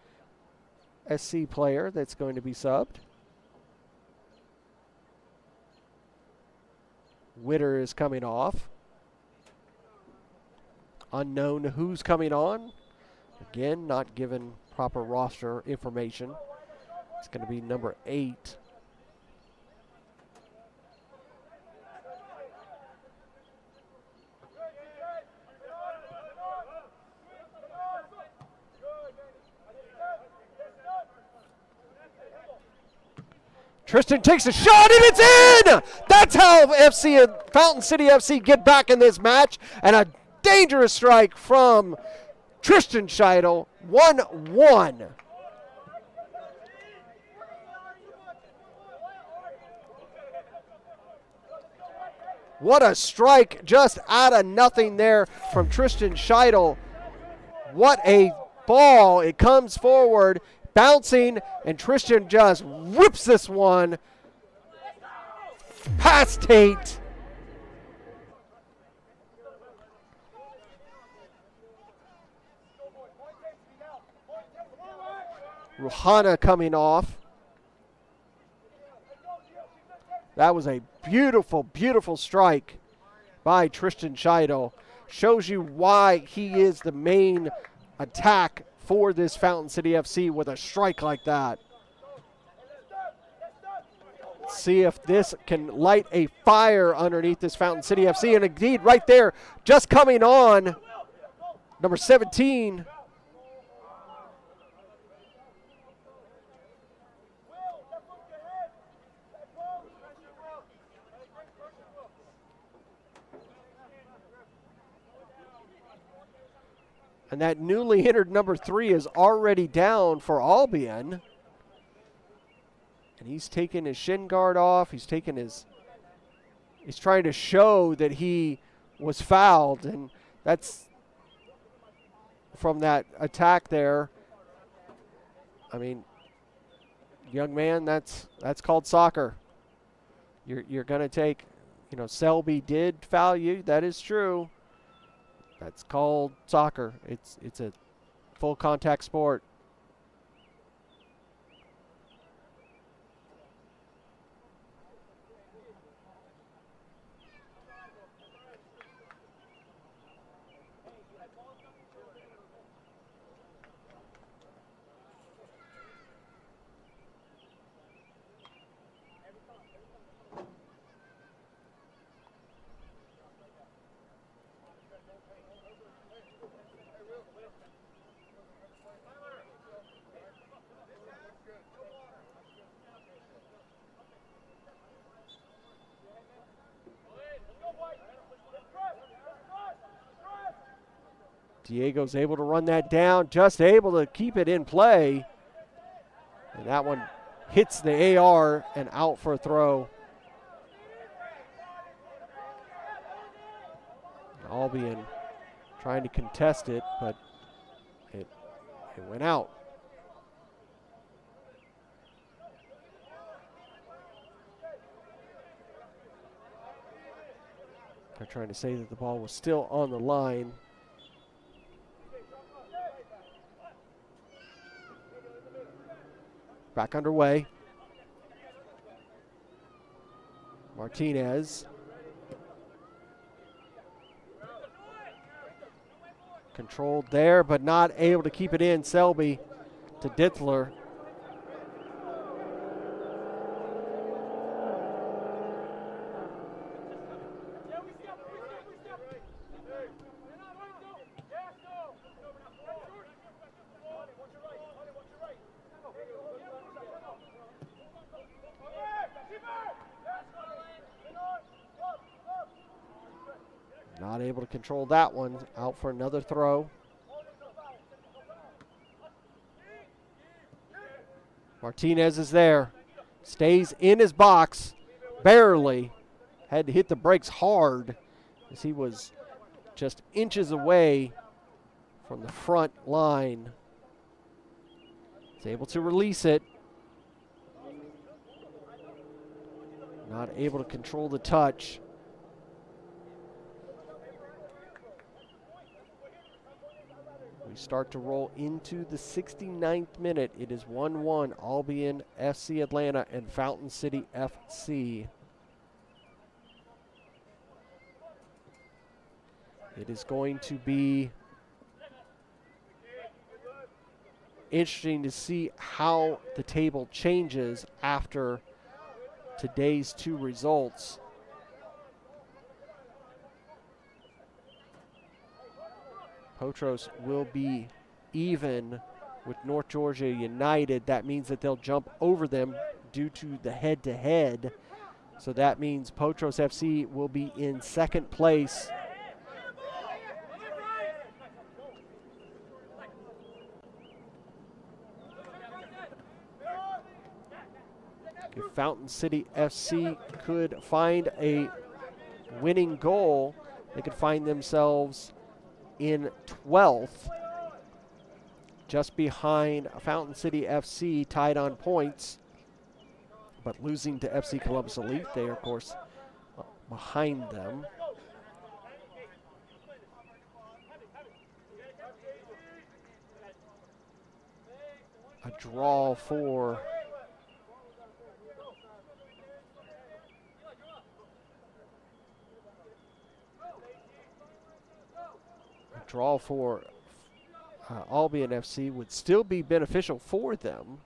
SC player that's going to be subbed. Witter is coming off. Unknown who's coming on. Again, not given proper roster information. It's going to be number 8. Tristan takes a shot and it's in! That's how FC and Fountain City FC get back in this match. And a dangerous strike from Tristan Scheidel, 1-1. What a strike just out of nothing there from Tristan Scheidel. What a ball. It comes forward, bouncing, and Tristan just whips this one past Tate. Ruhana coming off. That was a beautiful, beautiful strike by Tristan Scheidel. Shows you why he is the main attack for this Fountain City FC with a strike like that. Let's see if this can light a fire underneath this Fountain City FC. And indeed, right there, just coming on, number 17. And that newly entered number 3 is already down for Albion. And he's taking his shin guard off. He's trying to show that he was fouled. And that's from that attack there. I mean, young man, that's called soccer. You're going to take, Selby did foul you. That is true. That's called soccer. It's a full contact sport. Diego's able to run that down, just able to keep it in play. And that one hits the AR and out for a throw. Albion trying to contest it, but it went out. They're trying to say that the ball was still on the line. Back underway. Martinez. Controlled there, but not able to keep it in. Selby to Dittler. Not able to control that one. Out for another throw. Martinez is there. Stays in his box. Barely. Had to hit the brakes hard as he was just inches away from the front line. He's able to release it. Not able to control the touch. We start to roll into the 69th minute. It is 1-1, Albion FC Atlanta and Fountain City FC. It is going to be interesting to see how the table changes after today's two results. Potros will be even with North Georgia United. That means that they'll jump over them due to the head-to-head. So that means Potros FC will be in second place. If Fountain City FC could find a winning goal, they could find themselves in 12th, just behind Fountain City FC, tied on points, but losing to FC Columbus Elite. They are, of course, behind them. A draw for Albion FC would still be beneficial for them,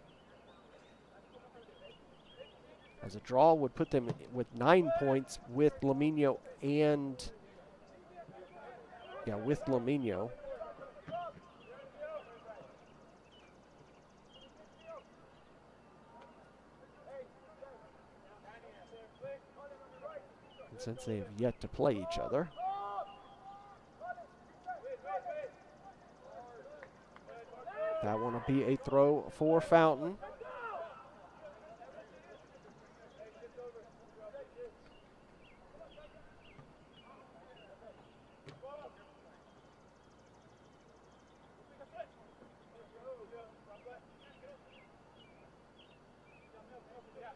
as a draw would put them with 9 points with Laminio and with Laminio. And since they have yet to play each other, that one will be a throw for Fountain.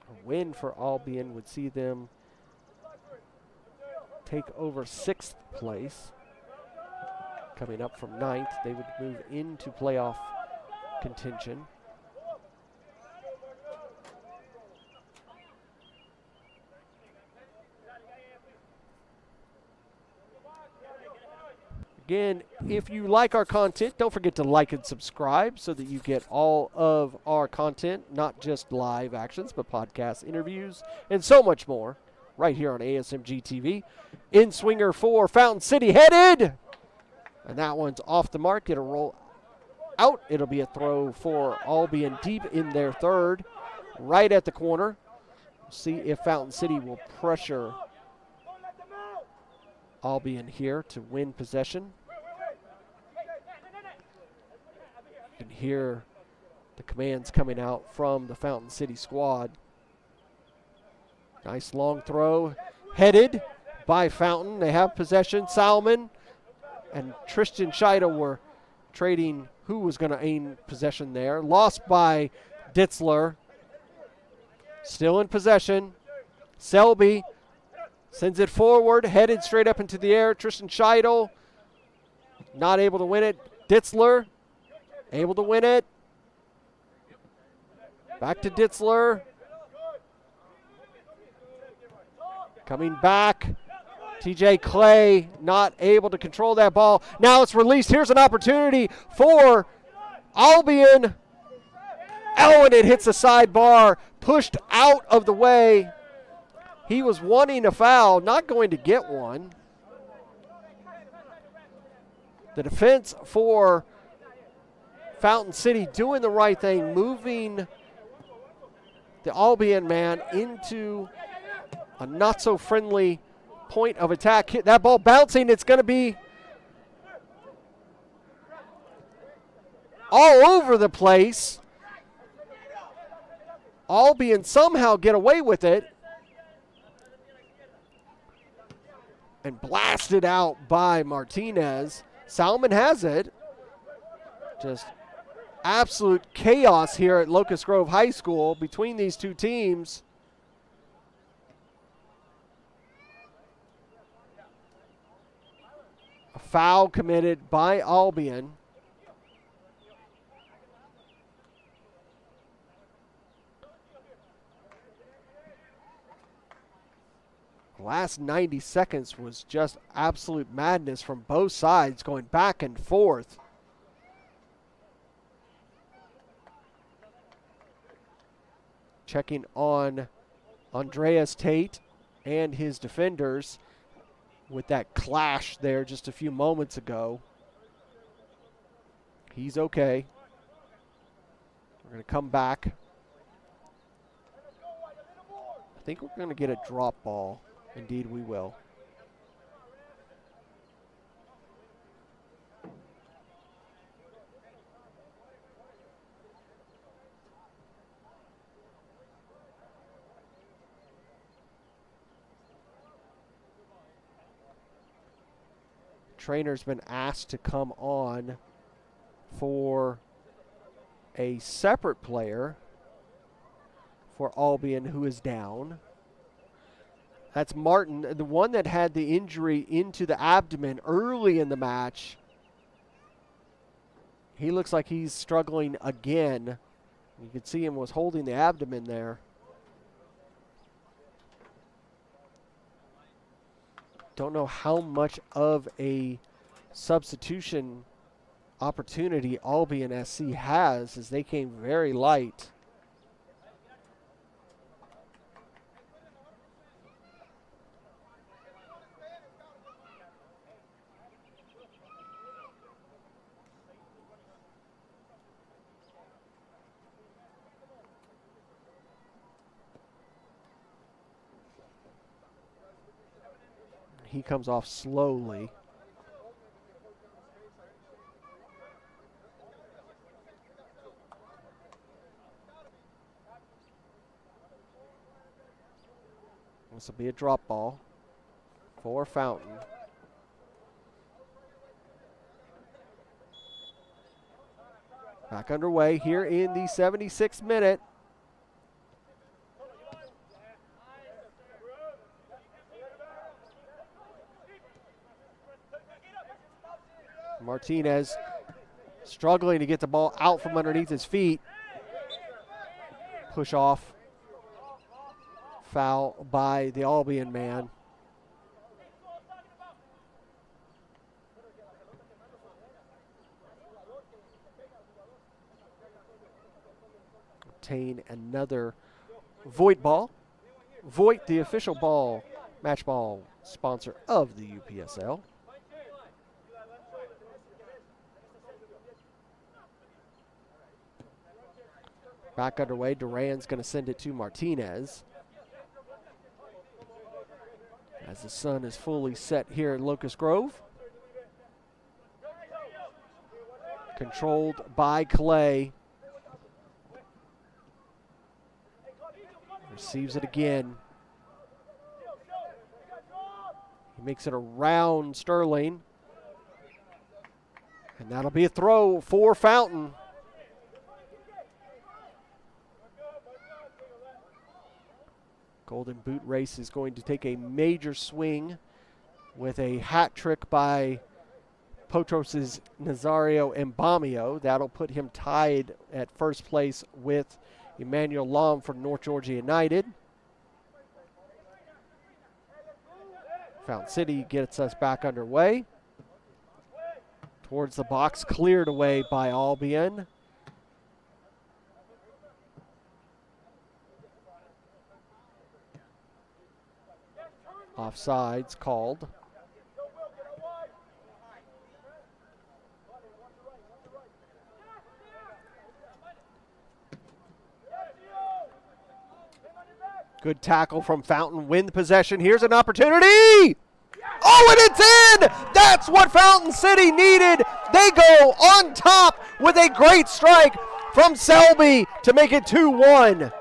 A win for Albion would see them take over 6th place. Coming up from 9th, they would move into playoff contention. Again, if you like our content, don't forget to like and subscribe so that you get all of our content, not just live actions, but podcasts, interviews, and so much more right here on ASMG TV. In swinger for Fountain City, headed! And that one's off the mark. It'll roll out. It'll be a throw for Albion deep in their third, right at the corner. See if Fountain City will pressure Albion here to win possession. You can hear the commands coming out from the Fountain City squad. Nice long throw, headed by Fountain. They have possession. Salmon and Tristan Scheidel were trading who was going to aim possession there. Lost by Ditzler. Still in possession. Selby sends it forward, headed straight up into the air. Tristan Scheidel not able to win it. Ditzler able to win it. Back to Ditzler. Coming back. TJ Clay not able to control that ball. Now it's released. Here's an opportunity for Albion. Oh, and it hits the sidebar. Pushed out of the way. He was wanting a foul, not going to get one. The defense for Fountain City doing the right thing, moving the Albion man into a not-so-friendly point of attack. That ball bouncing. It's going to be all over the place. Albion somehow get away with it. And blasted out by Martinez. Salmon has it. Just absolute chaos here at Locust Grove High School between these two teams. A foul committed by Albion. The last 90 seconds was just absolute madness from both sides, going back and forth. Checking on Andreas Tate and his defenders with that clash there just a few moments ago. He's okay. We're going to come back. I think we're going to get a drop ball. Indeed, we will. Trainer's been asked to come on for a separate player for Albion who is down. That's Martin, the one that had the injury into the abdomen early in the match. He looks like he's struggling again. You can see him was holding the abdomen there. Don't know how much of a substitution opportunity Albion SC has, as they came very light. He comes off slowly. This will be a drop ball for Fountain. Back underway here in the 76th minute. Martinez struggling to get the ball out from underneath his feet. Push off. Foul by the Albion man. Obtain another Voigt ball. Voigt, the official ball, match ball sponsor of the UPSL. Back underway, Duran's going to send it to Martinez. As the sun is fully set here at Locust Grove. Controlled by Clay. Receives it again. He makes it around Sterling. And that'll be a throw for Fountain. Golden Boot Race is going to take a major swing with a hat trick by Potros' Nazario Mbamio. That'll put him tied at first place with Emmanuel Lom for North Georgia United. Fountain City gets us back underway. Towards the box, cleared away by Albion. Offsides called. Good tackle from Fountain. Win the possession. Here's an opportunity. Oh, and it's in! That's what Fountain City needed. They go on top with a great strike from Selby to make it 2-1.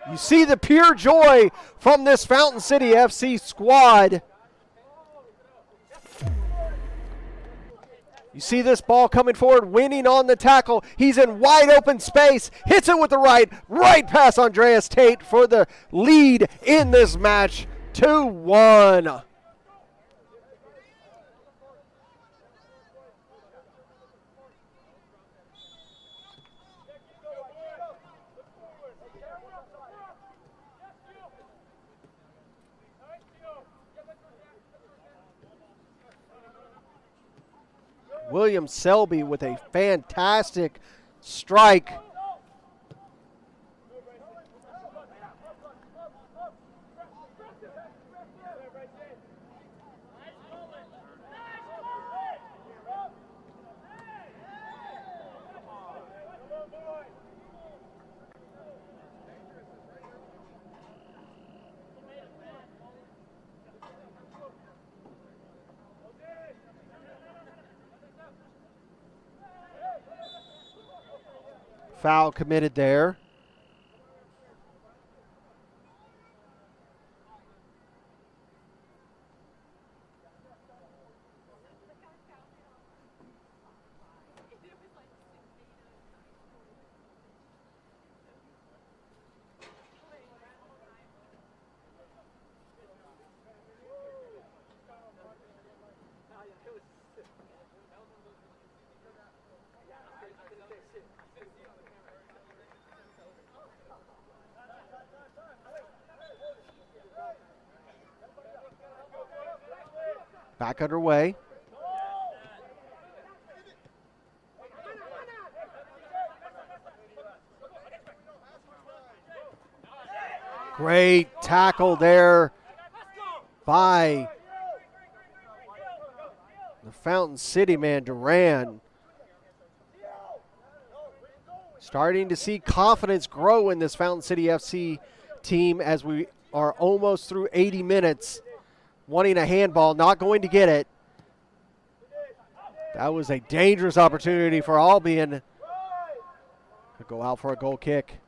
You see the pure joy from this Fountain City FC squad. You see this ball coming forward, winning on the tackle. He's in wide open space, hits it with the right past Andreas Tate for the lead in this match, 2-1. William Selby with a fantastic strike. Foul committed there. Back underway. Great tackle there by the Fountain City man, Duran. Starting to see confidence grow in this Fountain City FC team as we are almost through 80 minutes. Wanting a handball, not going to get it. That was a dangerous opportunity for Albion. Could go out for a goal kick.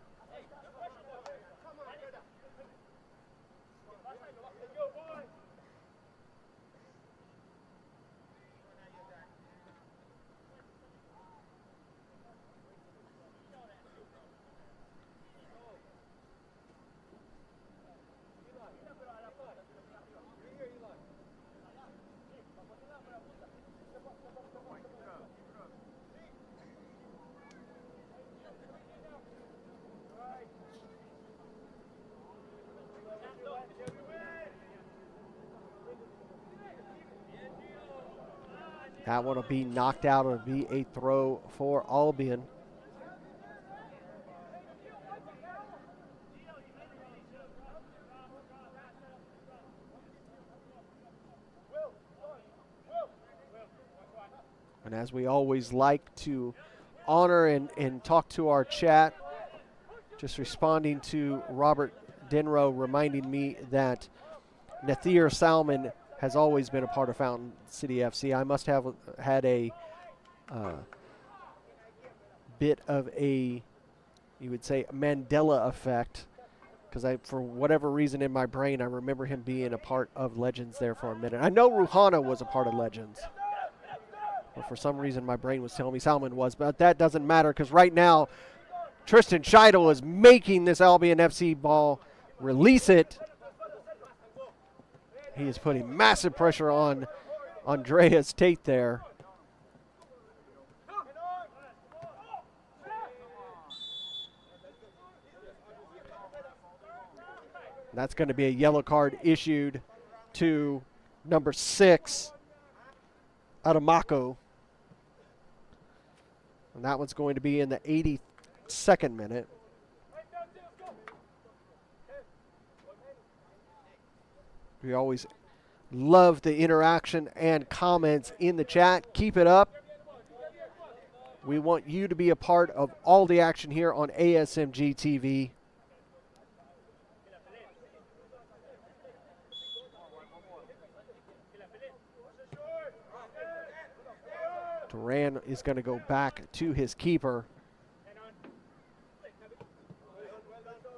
That one will be knocked out. It'll be a throw for Albion. And as we always like to honor and talk to our chat, just responding to Robert Denrow reminding me that Nathir Salman has always been a part of Fountain City FC. I must have had a bit of a, you would say, Mandela effect, because for whatever reason in my brain, I remember him being a part of Legends there for a minute. I know Ruhana was a part of Legends, but for some reason my brain was telling me Salman was, but that doesn't matter because right now Tristan Scheidel is making this Albion FC ball release it. He is putting massive pressure on Andreas Tate there. That's going to be a yellow card issued to number 6, Adamako. And that one's going to be in the 82nd minute. We always love the interaction and comments in the chat. Keep it up. We want you to be a part of all the action here on ASMG TV. Duran is going to go back to his keeper.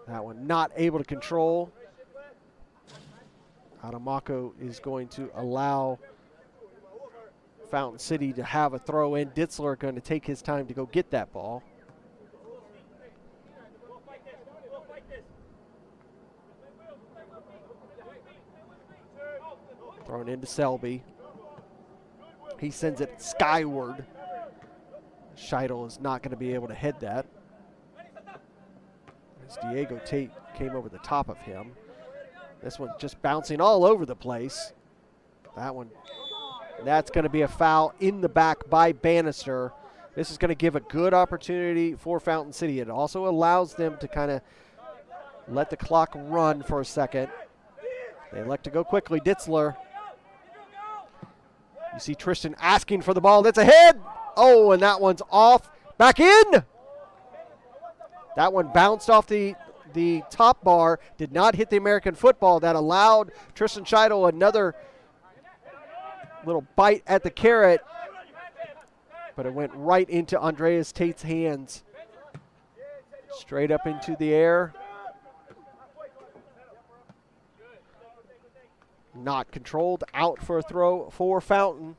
That one not able to control. Adamako is going to allow Fountain City to have a throw in. Ditzler going to take his time to go get that ball. Thrown into Selby. He sends it skyward. Scheidel is not going to be able to head that, as Diego Tate came over the top of him. This one just bouncing all over the place. That one, that's going to be a foul in the back by Bannister. This is going to give a good opportunity for Fountain City. It also allows them to kind of let the clock run for a second. They elect to go quickly. Ditzler. You see Tristan asking for the ball. That's a head. Oh, and that one's off. Back in. That one bounced off the top bar. Did not hit the American football. That allowed Tristan Scheidel another little bite at the carrot. But it went right into Andreas Tate's hands. Straight up into the air. Not controlled, out for a throw for Fountain.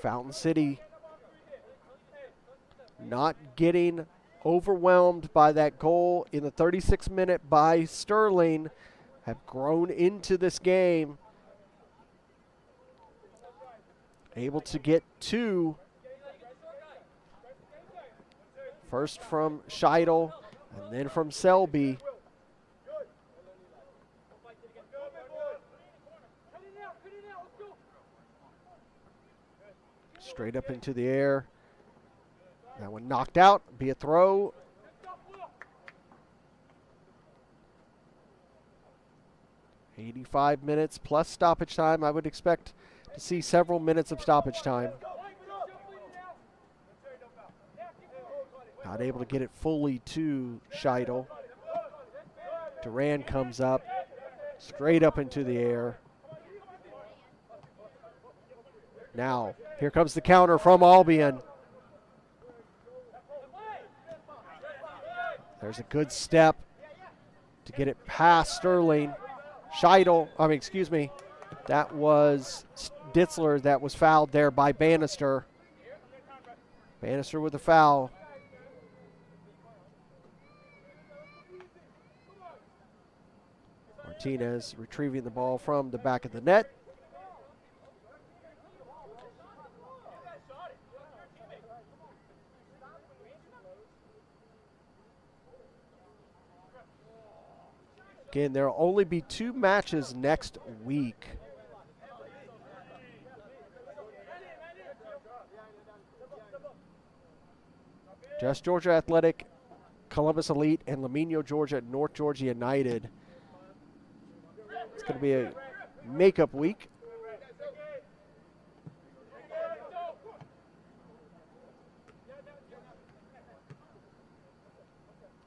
Fountain City not getting overwhelmed by that goal in the 36th minute by Sterling. Have grown into this game. Able to get two. First from Scheidel and then from Selby. Straight up into the air. That one knocked out. Be a throw. "85 minutes plus stoppage time. I would expect to see several minutes of stoppage time. Not able to get it fully to Scheidel. Duran comes up. Straight up into the air. Now, here comes the counter from Albion. There's a good step to get it past Sterling. That was Ditzler that was fouled there by Bannister. Bannister with a foul. Martinez retrieving the ball from the back of the net. Again, there will only be 2 matches next week. Just Georgia Athletic, Columbus Elite, and Lamino Georgia at North Georgia United. It's going to be a makeup week.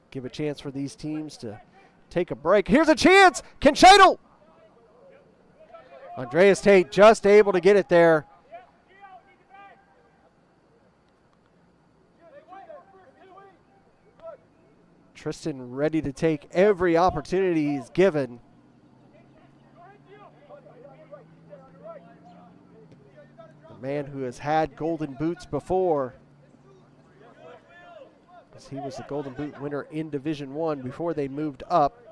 Give a chance for these teams to take a break. Here's a chance. Can Scheidel? Andreas Tate just able to get it there. Tristan ready to take every opportunity he's given. The man who has had golden boots before. He was the Golden Boot winner in Division I before they moved up.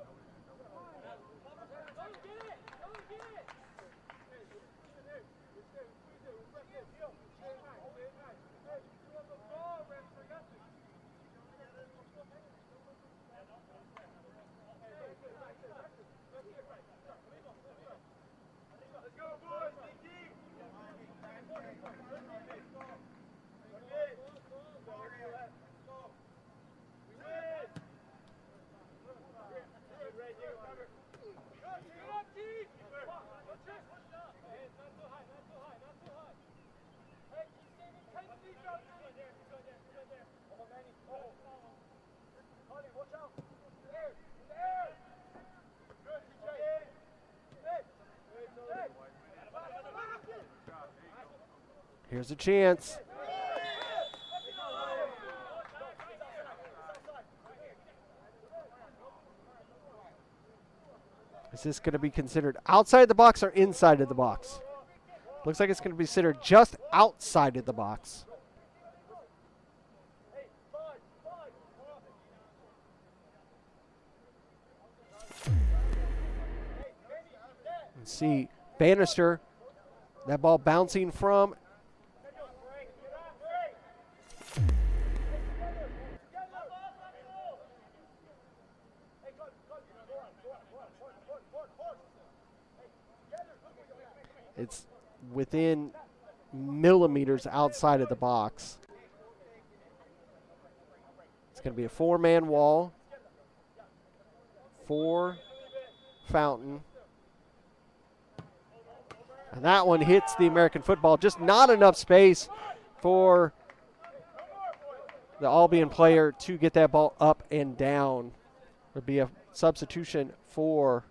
Here's a chance. Is this going to be considered outside the box or inside of the box? Looks like it's going to be considered just outside of the box. And see Bannister, that ball bouncing from. It's within millimeters outside of the box. It's going to be a 4-man wall for Fountain. And that one hits the American football. Just not enough space for the Albion player to get that ball up and down. There'll be a substitution for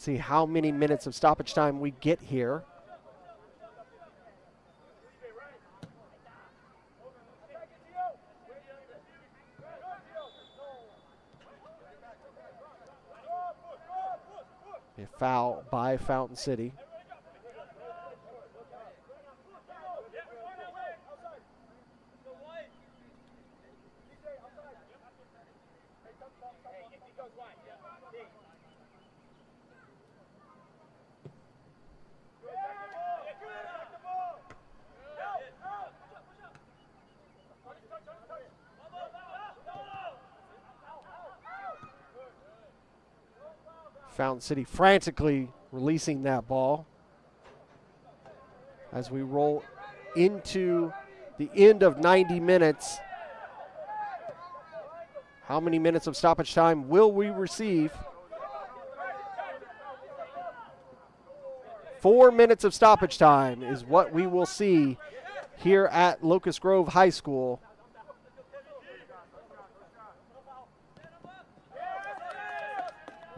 see how many minutes of stoppage time we get here. A foul by Fountain City. Fountain City frantically releasing that ball as we roll into the end of 90 minutes. How many minutes of stoppage time will we receive? 4 minutes of stoppage time is what we will see here at Locust Grove High School.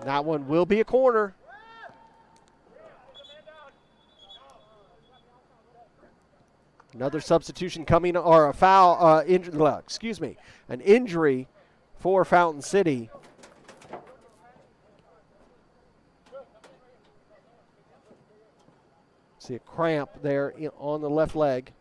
That one will be a corner. Another substitution coming, or a foul, an injury for Fountain City. See a cramp there on the left leg.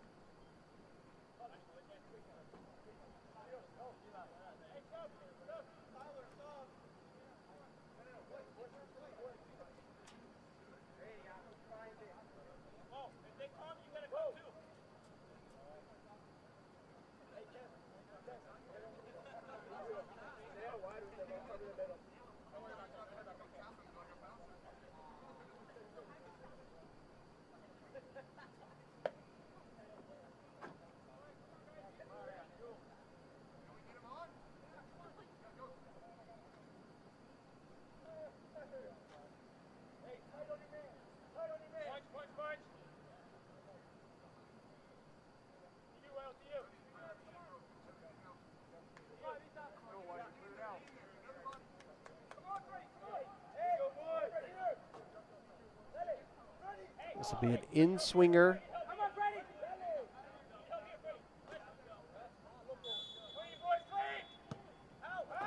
This will be an in-swinger.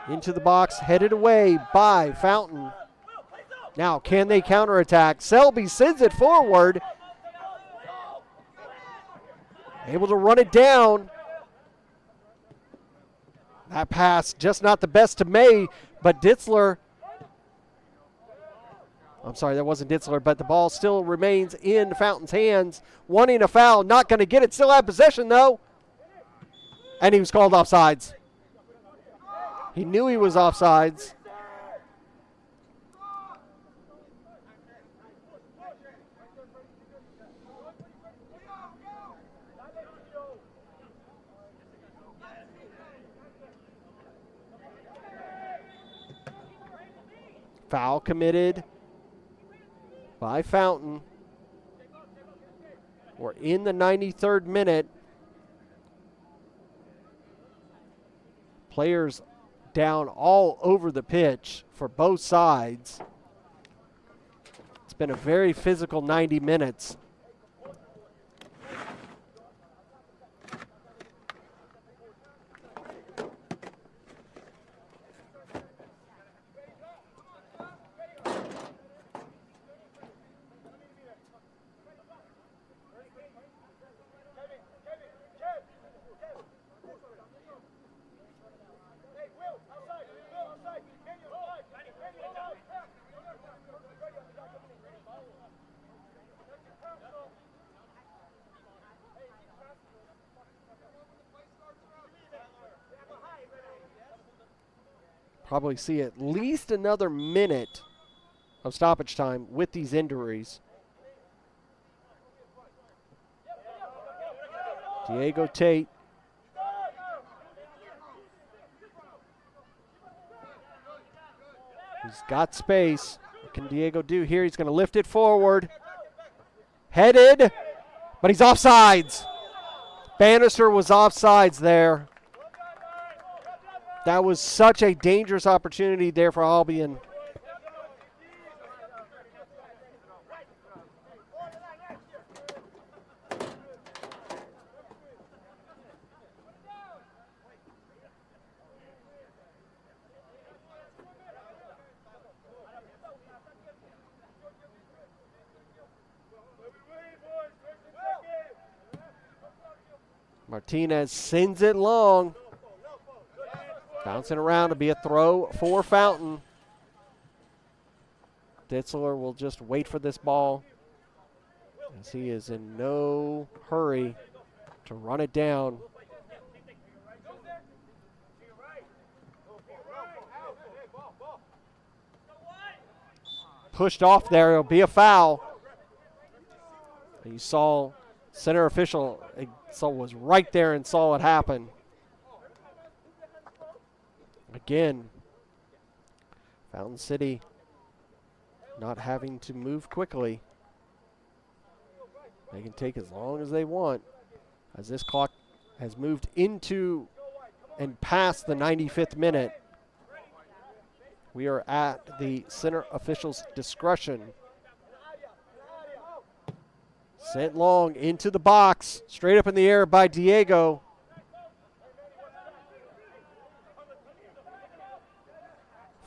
Into the box, headed away by Fountain. Now, can they counterattack? Selby sends it forward. Able to run it down. That pass, just not the best to May, but Ditzler. I'm sorry, that wasn't Ditzler, but the ball still remains in Fountain's hands. Wanting a foul, not going to get it. Still have possession, though. And he was called offsides. He knew he was offsides. Foul committed by Fountain. We're in the 93rd minute. Players down all over the pitch for both sides. It's been a very physical 90 minutes. Probably see at least another minute of stoppage time with these injuries. Diego Tate. He's got space. What can Diego do here? He's going to lift it forward. Headed, but he's offsides. Bannister was offsides there. That was such a dangerous opportunity there for Albion. Martinez sends it long. Bouncing around to be a throw for Fountain. Ditzler will just wait for this ball as he is in no hurry to run it down. Pushed off there. It'll be a foul. You saw center official was right there and saw it happen. Again, Fountain City not having to move quickly. They can take as long as they want as this clock has moved into and past the 95th minute. We are at the center official's discretion. Sent long into the box, straight up in the air by Diego.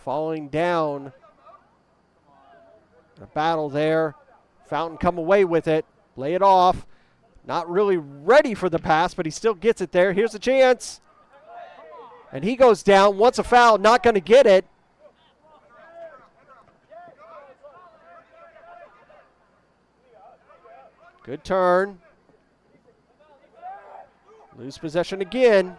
Falling down. A battle there. Fountain come away with it. Lay it off. Not really ready for the pass, but he still gets it there. Here's a chance. And he goes down. Wants a foul. Not going to get it. Good turn. Lose possession again.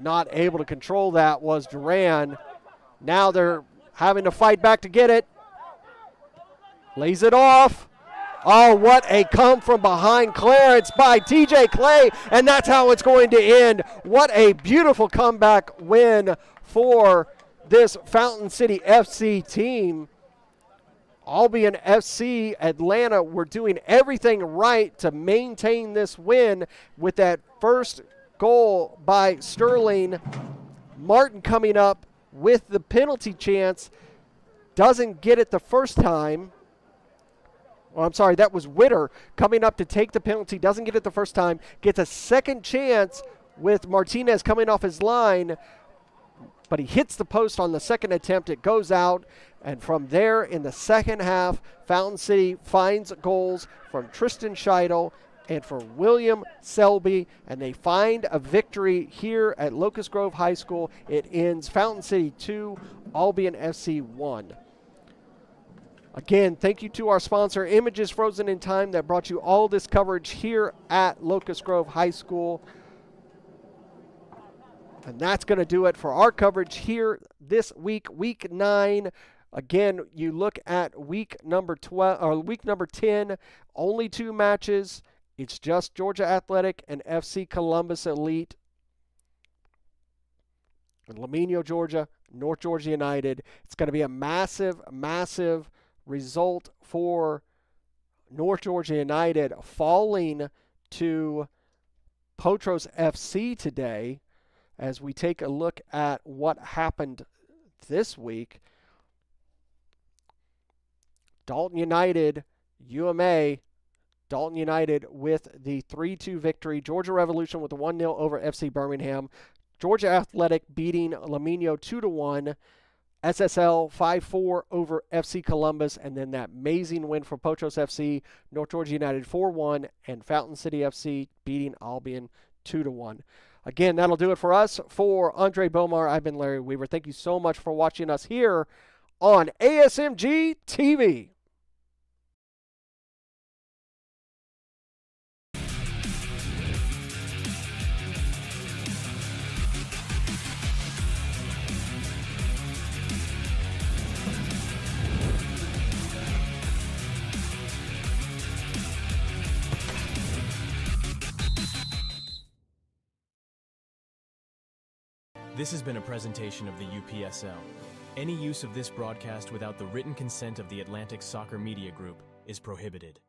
Not able to control that was Duran. Now they're having to fight back to get it. Lays it off. Oh, what a come from behind clearance by TJ Clay, and that's how it's going to end. What a beautiful comeback win for this Fountain City FC team. Albion FC Atlanta were doing everything right to maintain this win with that first goal by Sterling. Martin coming up with the penalty chance. Doesn't get it the first time. Well, I'm sorry, that was Witter coming up to take the penalty. Doesn't get it the first time. Gets a second chance with Martinez coming off his line. But he hits the post on the second attempt. It goes out. And from there in the second half, Fountain City finds goals from Tristan Scheidel and for William Selby. And they find a victory here at Locust Grove High School. It ends Fountain City 2, Albion FC 1. Again, thank you to our sponsor, Images Frozen in Time, that brought you all this coverage here at Locust Grove High School. And that's going to do it for our coverage here this week, week 9. Again, you look at week number 12 or week number 10, only 2 matches. It's just Georgia Athletic and FC Columbus Elite. Lamino, Georgia, North Georgia United. It's going to be a massive, massive result for North Georgia United falling to Potros FC today. As we take a look at what happened this week, Dalton United, UMA, Dalton United with the 3-2 victory. Georgia Revolution with the 1-0 over FC Birmingham. Georgia Athletic beating Lamino 2-1. SSL 5-4 over FC Columbus. And then that amazing win for Potros FC. North Georgia United 4-1. And Fountain City FC beating Albion 2-1. Again, that'll do it for us. For Andre Bomar, I've been Larry Weaver. Thank you so much for watching us here on ASMG TV. This has been a presentation of the UPSL. Any use of this broadcast without the written consent of the Atlantic Soccer Media Group is prohibited.